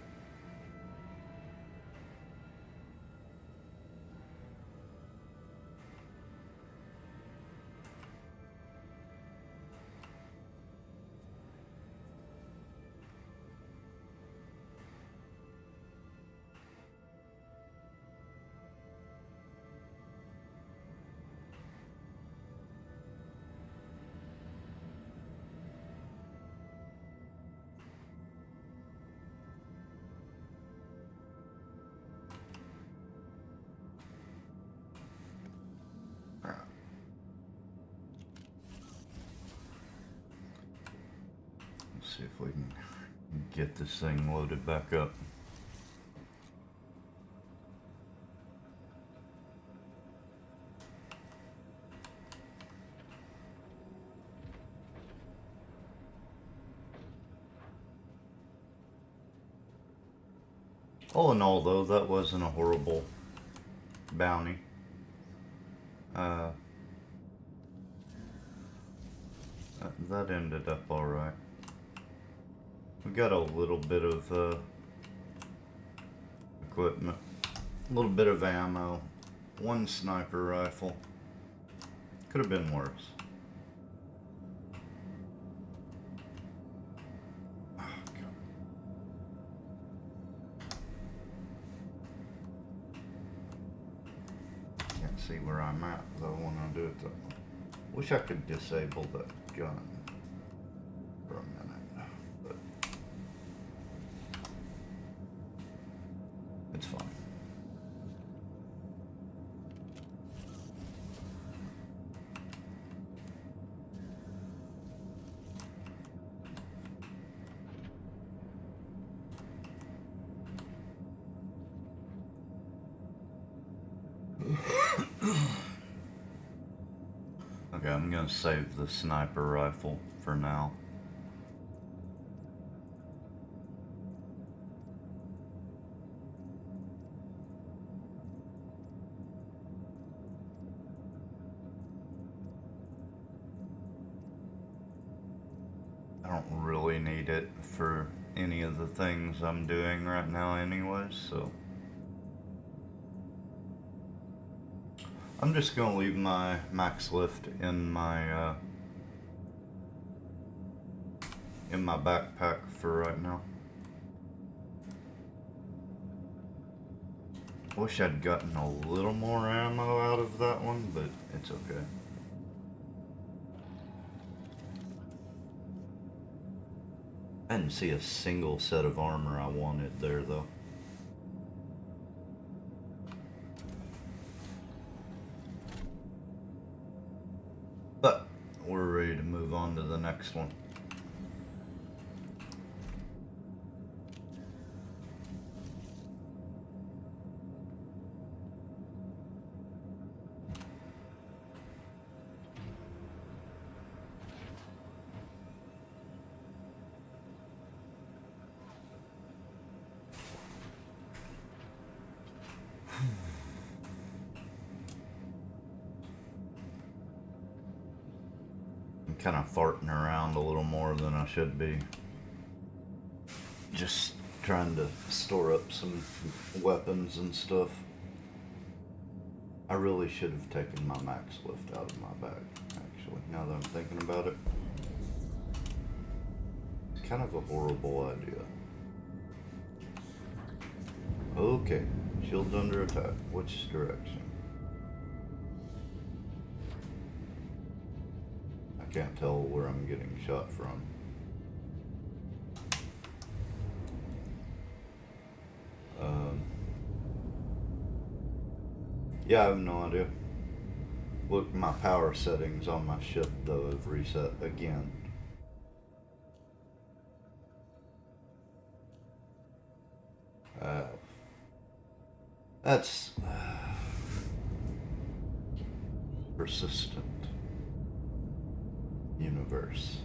Let's see if we can get this thing loaded back up. All in all though, that wasn't a horrible bounty. That ended up alright. We got a little bit of equipment, a little bit of ammo, one sniper rifle. Could have been worse. Oh, God. Can't see where I'm at though when I do it though. Wish I could disable that gun for a minute, but it's fine. Okay, I'm gonna save the sniper rifle for now. I don't really need it for any of the things I'm doing right now anyways, so I'm just gonna leave my max lift in my backpack for right now. Wish I'd gotten a little more ammo out of that one, but it's okay. I didn't see a single set of armor I wanted there though. But we're ready to move on to the next one. I'm kind of farting around a little more than I should be. just trying to store up some weapons and stuff. I really should have taken my max lift out of my bag, actually, now that I'm thinking about it. It's kind of a horrible idea. Okay, shield under attack. Which direction? I can't tell where I'm getting shot from. Yeah, I have no idea. Look, my power settings on my ship, though, have reset again. That's persistent universe.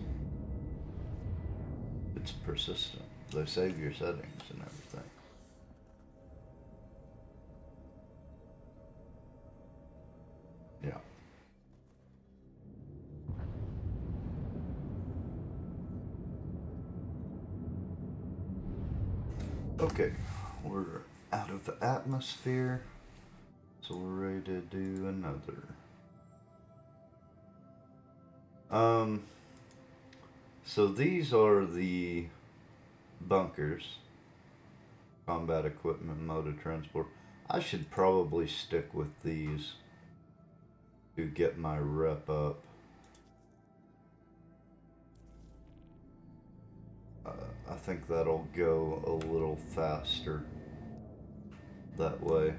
It's persistent. They save your settings and everything. Yeah. Okay, we're out of the atmosphere, so we're ready to do another. So these are the bunkers, combat equipment, mode of transport. I should probably stick with these to get my rep up. I think that'll go a little faster that way.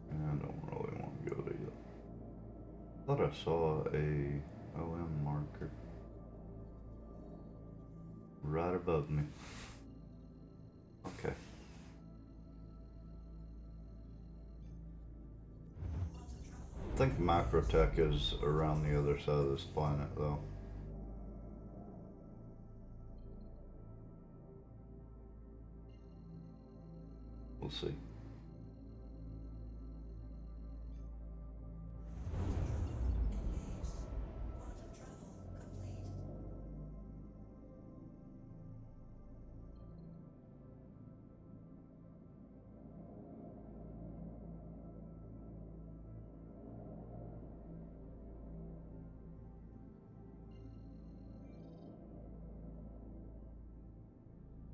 I don't really want to go to you. I thought I saw a OM marker right above me. Okay. I think Macrotech is around the other side of this planet, though. We'll see.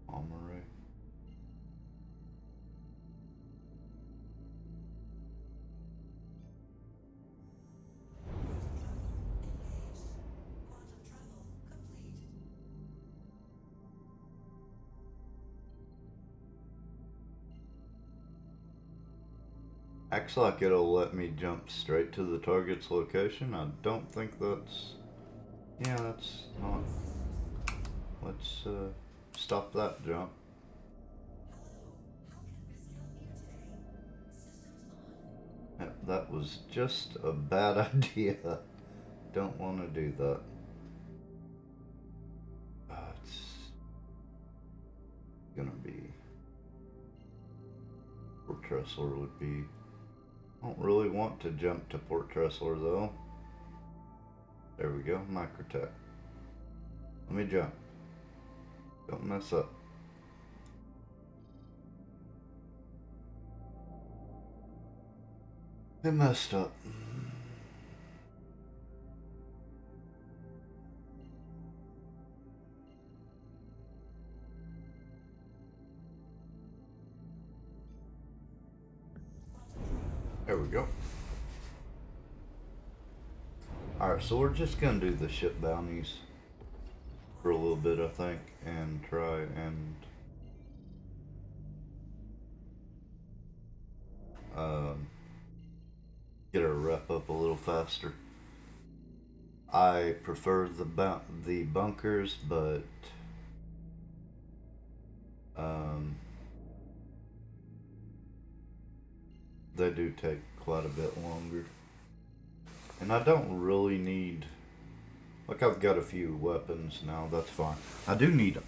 Armory. Acts like it'll let me jump straight to the target's location. I don't think that's... Yeah, that's not... Let's stop that jump. Yep, that was just a bad idea. Don't want to do that. It's gonna be... Port Tressler would be... I don't really want to jump to Port Tressler though. There we go, Microtech. Let me jump. Don't mess up. It messed up. There we go. Alright, so we're just gonna do the ship bounties for a little bit, I think, and try and get our rep up a little faster. I prefer the bunkers, but they do take quite a bit longer. And I don't really need... Like, I've got a few weapons now, that's fine. I do need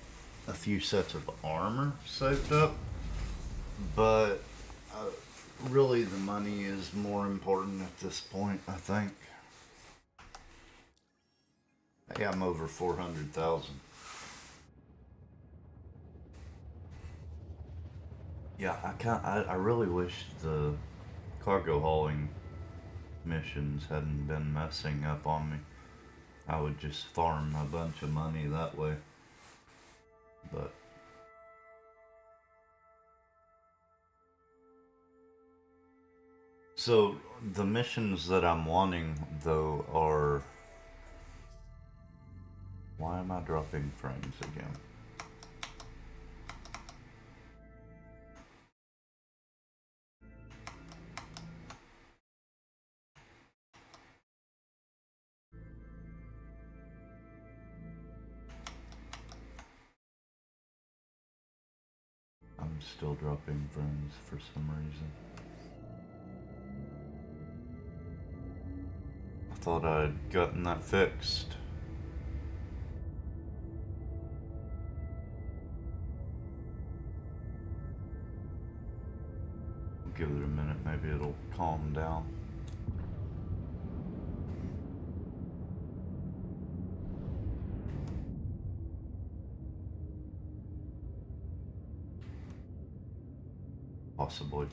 a few sets of armor saved up, but really the money is more important at this point, I think. Hey, I'm over 400,000. Yeah, I really wish the cargo hauling missions hadn't been messing up on me. I would just farm a bunch of money that way. But so the missions that I'm wanting though are, why am I dropping frames again? I'm still dropping frames for some reason. I thought I'd gotten that fixed. Give it a minute, maybe it'll calm down. Possibly.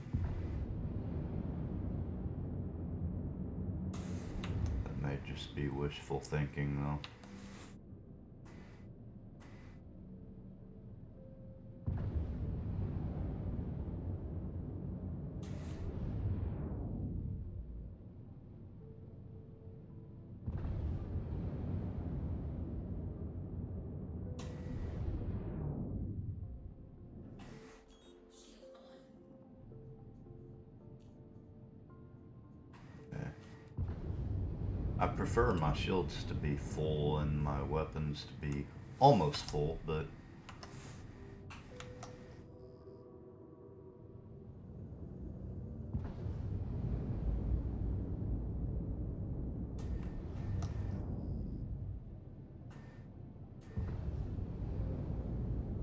That may just be wishful thinking though. I prefer my shields to be full and my weapons to be almost full, but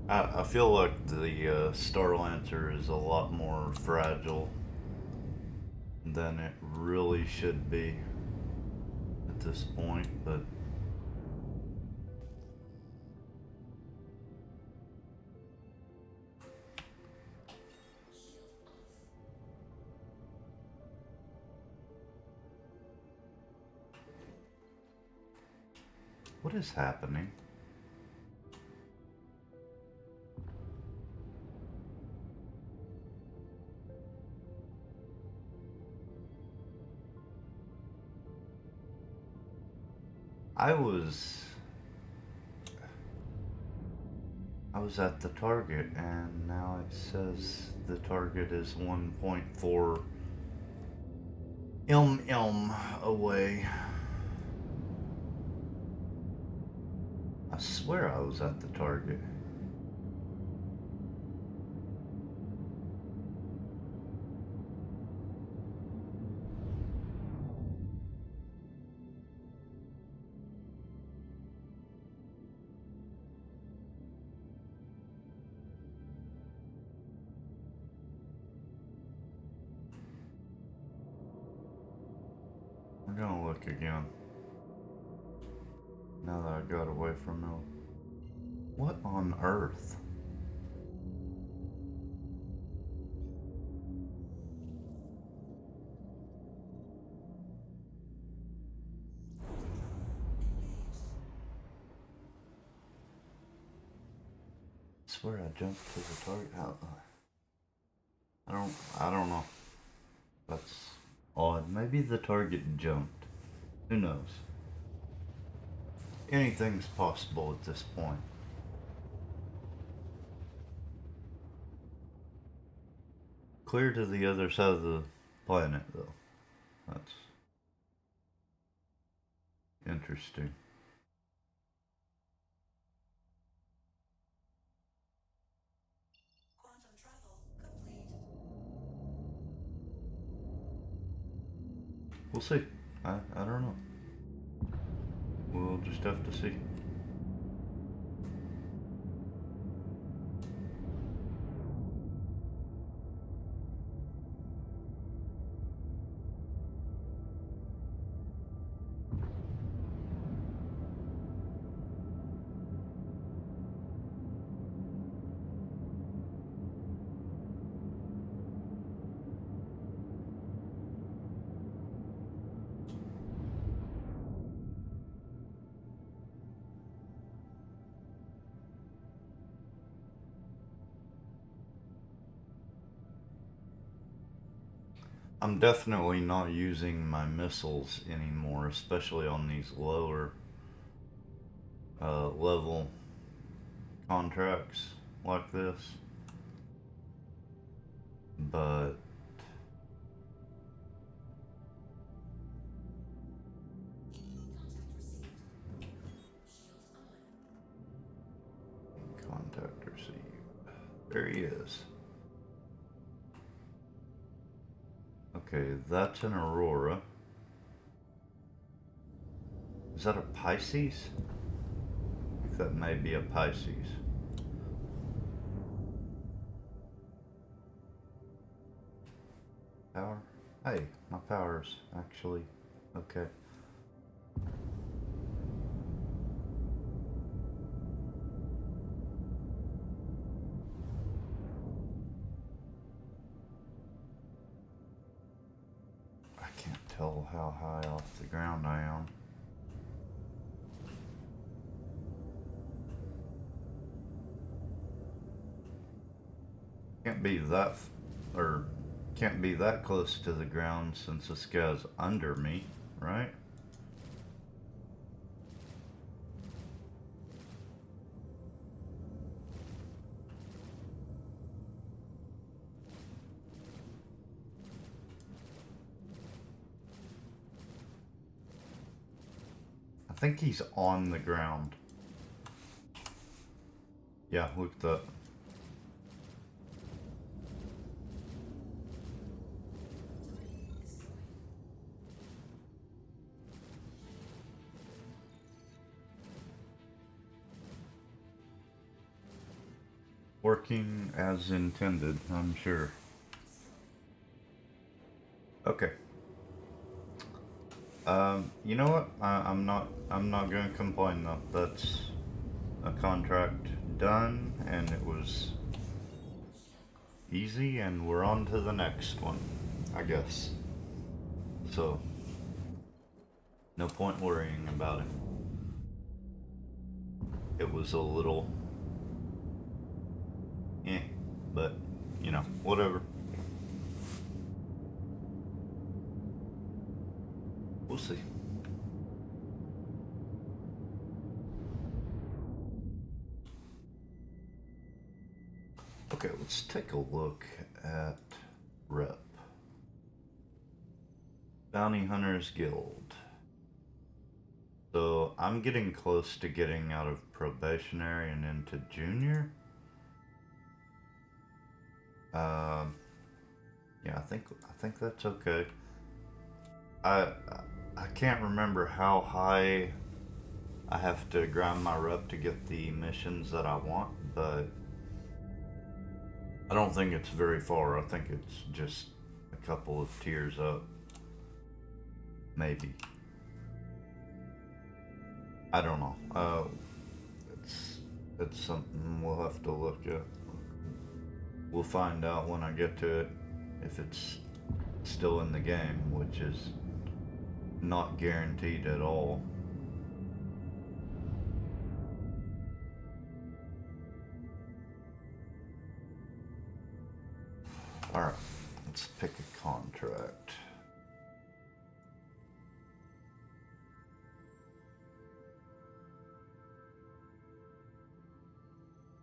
I feel like the Star Lancer is a lot more fragile than it really should be at this point, but what is happening? I was at the target and now it says the target is 1.4 away. I swear I was at the target. We're gonna look again. Now that I got away from it. What on earth? I swear I jumped to the target. I don't know. That's odd. Maybe the target jumped. Who knows? Anything's possible at this point. Clear to the other side of the planet, though. That's interesting. Quantum travel complete. We'll see. I don't know. We'll just have to see. I'm definitely not using my missiles anymore, especially on these lower level contracts like this. But contact received. There he is. Okay, that's an Aurora. Is that a Pisces? I think that may be a Pisces. Power? Hey, my power's actually okay. I can't tell how high off the ground I am. Can't be that, or can't be that close to the ground since this guy's under me, right? I think he's on the ground. Yeah, look at that. Working as intended, I'm sure. Okay. You know what? I'm not. I'm not gonna complain though. That's a contract done, and it was easy, and we're on to the next one, I guess. So, no point worrying about it. It was a little, eh, but you know, whatever. We'll see. Okay, let's take a look at Rep. Bounty Hunters Guild. So I'm getting close to getting out of probationary and into junior. Um, yeah, I think that's okay. I I can't remember how high I have to grind my rep to get the missions that I want, but I don't think it's very far. I think it's just a couple of tiers up, maybe. I don't know. It's something we'll have to look at. We'll find out when I get to it if it's still in the game, which is not guaranteed at all. Alright, let's pick a contract.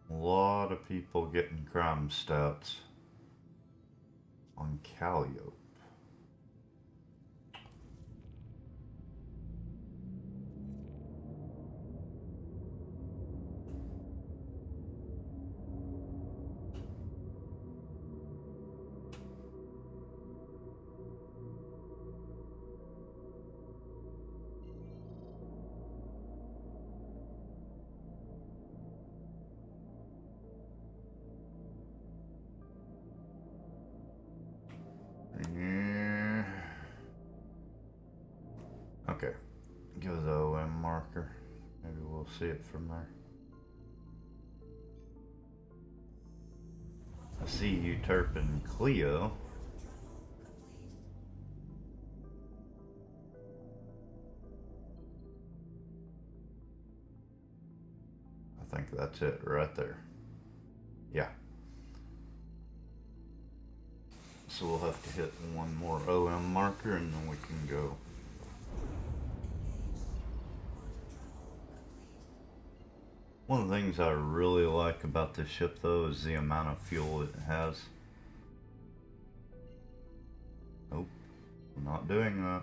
A lot of people getting crime stats on Calliope. Yeah. Okay, go the OM marker. Maybe we'll see it from there. I see you Turpin Cleo. I think that's it right there. Yeah. so we'll have to hit one more OM marker and then we can go. One of the things I really like about this ship though is the amount of fuel it has. Nope, I'm not doing that.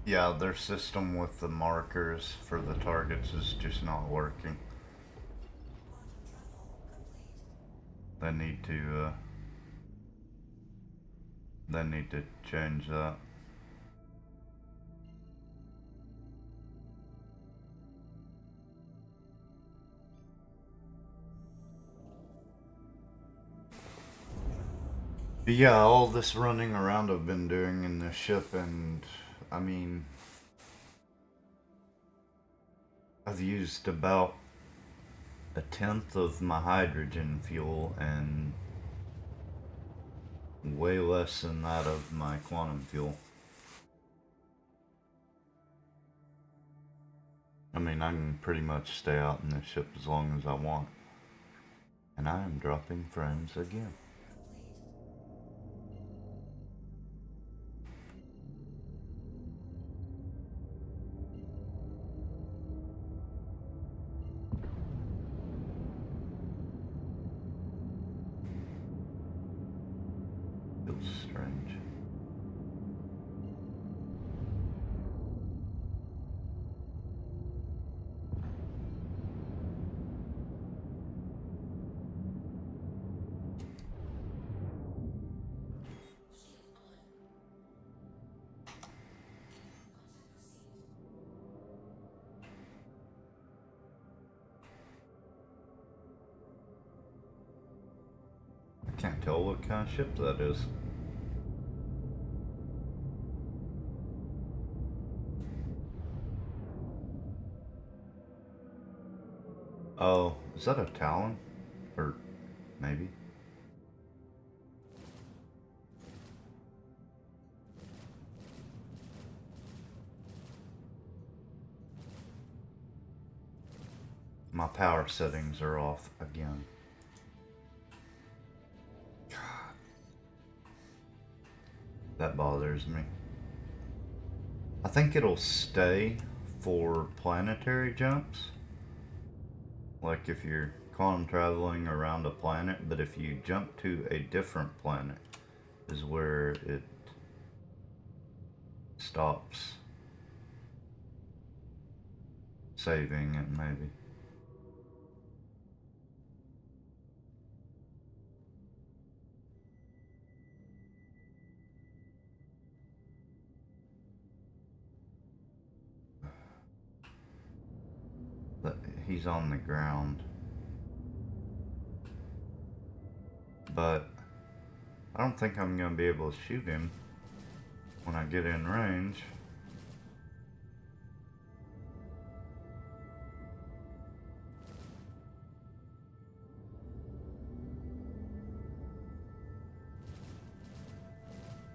Yeah, their system with the markers for the targets is just not working. They need to change that. But yeah, all this running around I've been doing in this ship, and I mean, I've used about a tenth of my hydrogen fuel and way less than that of my quantum fuel. I mean, I can pretty much stay out in this ship as long as I want. And I am dropping friends again. Feels strange. I can't tell what kind of ship that is. Oh, is that a Talon? Or maybe? My power settings are off again. God. That bothers me. I think it'll stay for planetary jumps. Like if you're quantum traveling around a planet, but if you jump to a different planet is where it stops saving it, maybe. But he's on the ground. But I don't think I'm gonna be able to shoot him when I get in range.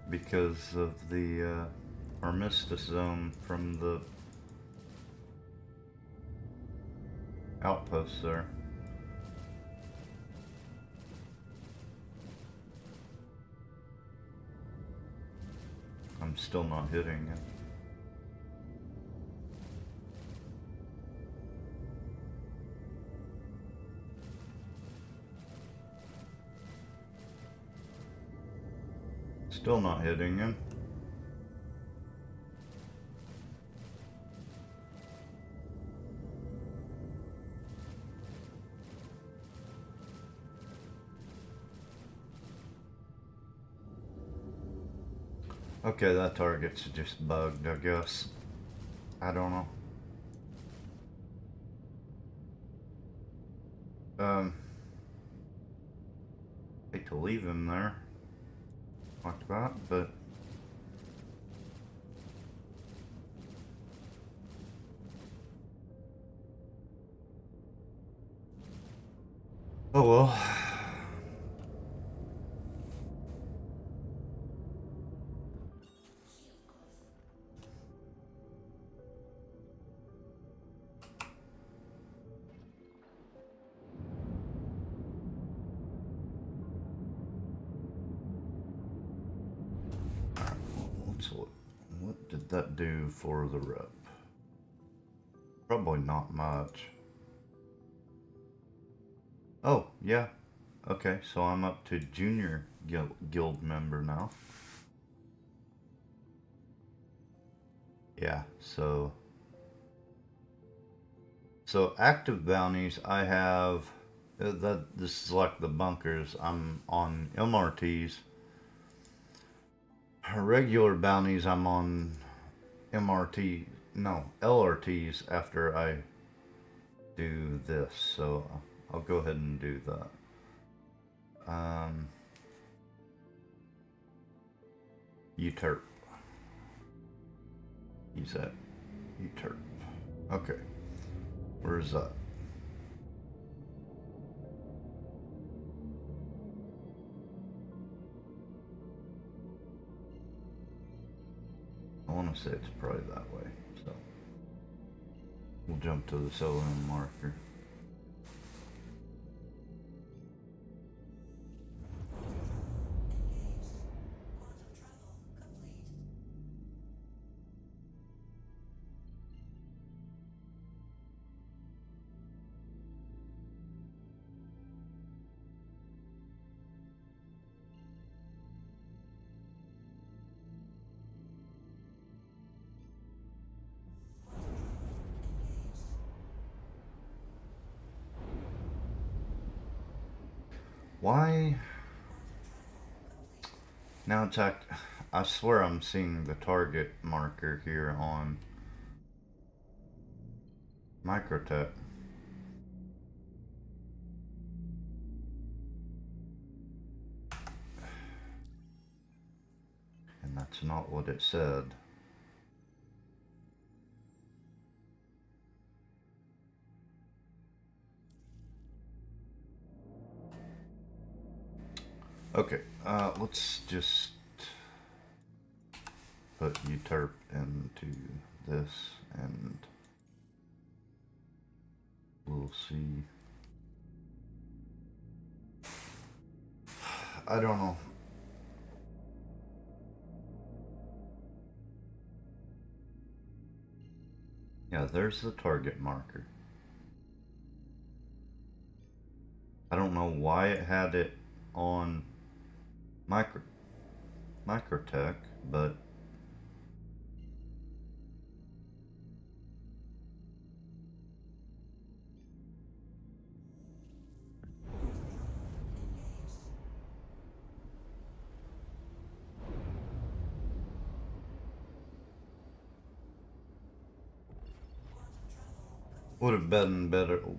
Because of the Armistice zone from the outpost there. I'm still not hitting it. Still not hitting him. Okay, that target's just bugged, I guess. I don't know. Hate to leave him there like that, but Oh well. Let's look. What did that do for the rep? Probably not much. Oh, yeah. Okay, so I'm up to junior guild member now. Yeah, so active bounties I have that this is like the bunkers. I'm on MRTs. Regular bounties I'm on MRT no, LRTs after I do this. So I'll go ahead and do that. UTERP. Use that. UTERP. Okay. Where is that? I want to say it's probably that way. So we'll jump to the Selenium marker. Engaged. Quantum travel complete. Engaged. Why? Complete. Now it's act. I swear I'm seeing the target marker here on Microtech. And that's not what it said. Okay, let's just put UTERP into this and we'll see. I don't know. Yeah, there's the target marker. I don't know why it had it on Microtech, but Engaged. Quantum travel complete. would have been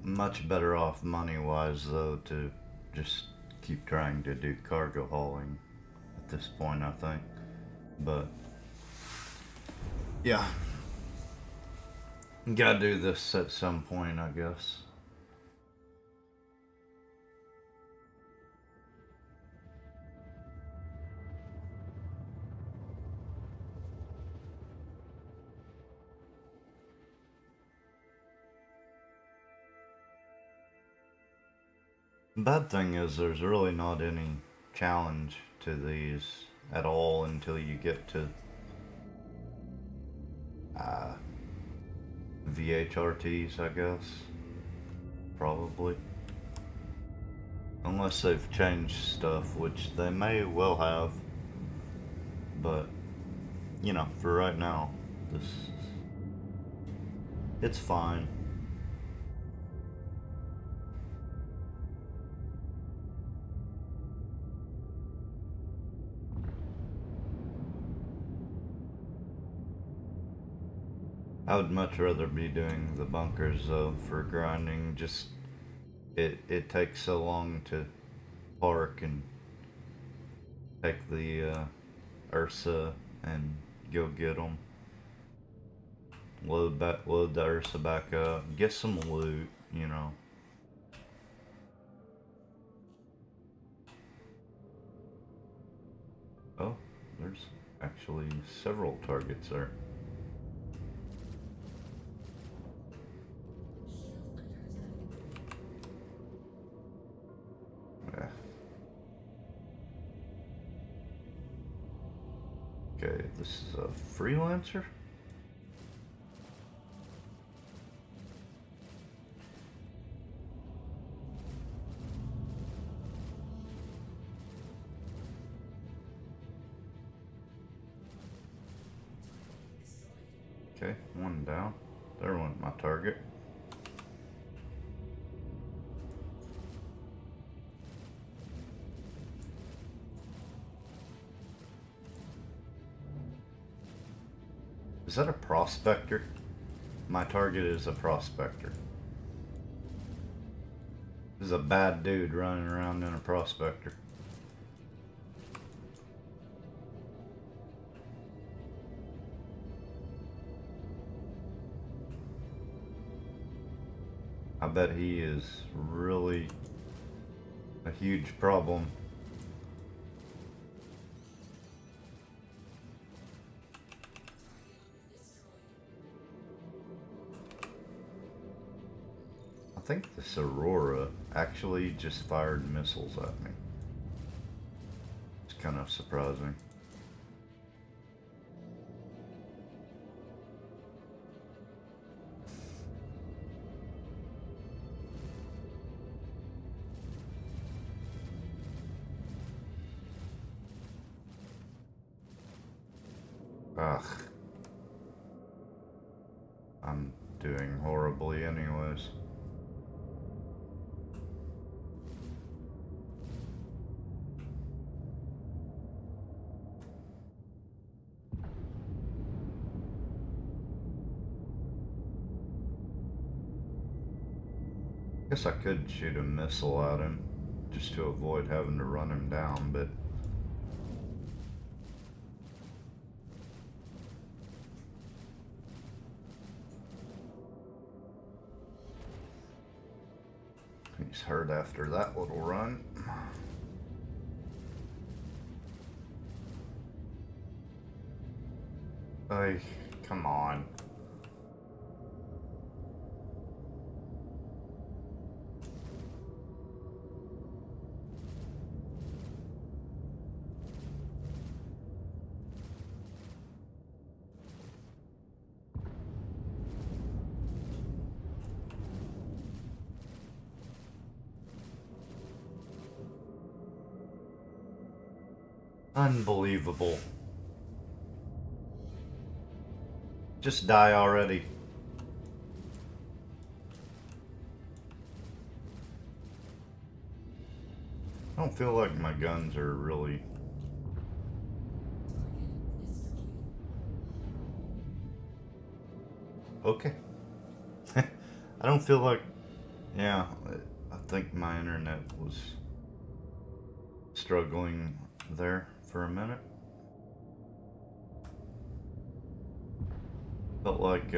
much better off money wise though to just keep trying to do cargo hauling at this point, I think. But yeah, gotta do this at some point, I guess. Bad thing is, there's really not any challenge to these at all until you get to uh, VHRTs, I guess. Probably. Unless they've changed stuff, which they may well have. But, you know, for right now, this it's fine. I would much rather be doing the bunkers though for grinding. Just it takes so long to park and take the Ursa and go get them. Load the Ursa back up, get some loot, you know. Actually, several targets there. Yeah. Okay, this is a freelancer. Okay, one down. There went my target. Is that a prospector? My target is a prospector. This is a bad dude running around in a prospector. I bet he is really a huge problem. I think this Aurora actually just fired missiles at me. It's kind of surprising. Ugh. I'm doing horribly anyways. Guess I could shoot a missile at him just to avoid having to run him down, but he's hurt after that little run. Hey, come on. Unbelievable. Just die already. I don't feel like my guns are really... Okay. I don't feel like... Yeah, I think my internet was struggling there for a minute. Felt like,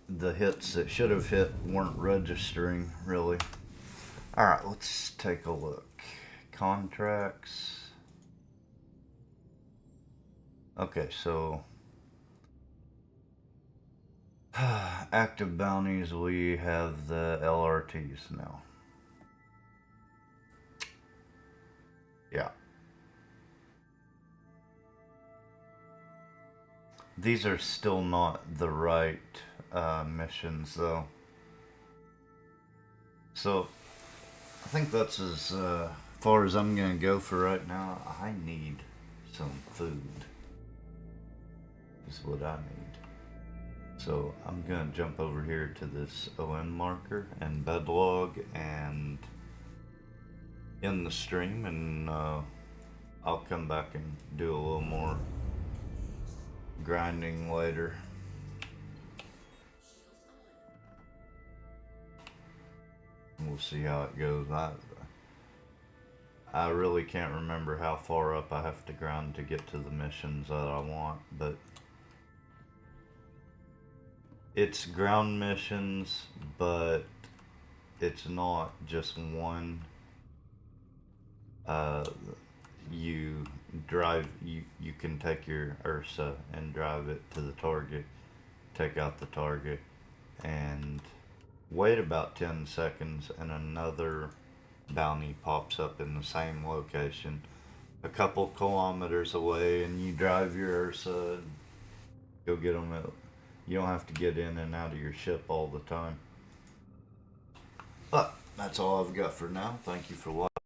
the hits that should have hit weren't registering, really. Alright, let's take a look. Contracts. Okay, so... active bounties, we have the LRTs now. Yeah. These are still not the right missions, though. So, I think that's as far as I'm gonna go for right now. I need some food. Is what I need. So, I'm gonna jump over here to this OM marker and bedlog and end the stream, and I'll come back and do a little more grinding later. We'll see how it goes. I really can't remember how far up I have to grind to get to the missions that I want, but It's ground missions, but it's not just one. Uh, you you can take your Ursa and drive it to the target, take out the target, and wait about 10 seconds, and another bounty pops up in the same location a couple kilometers away, and you drive your Ursa and go get them. You don't have to get in and out of your ship all the time. But that's all I've got for now. Thank you for watching.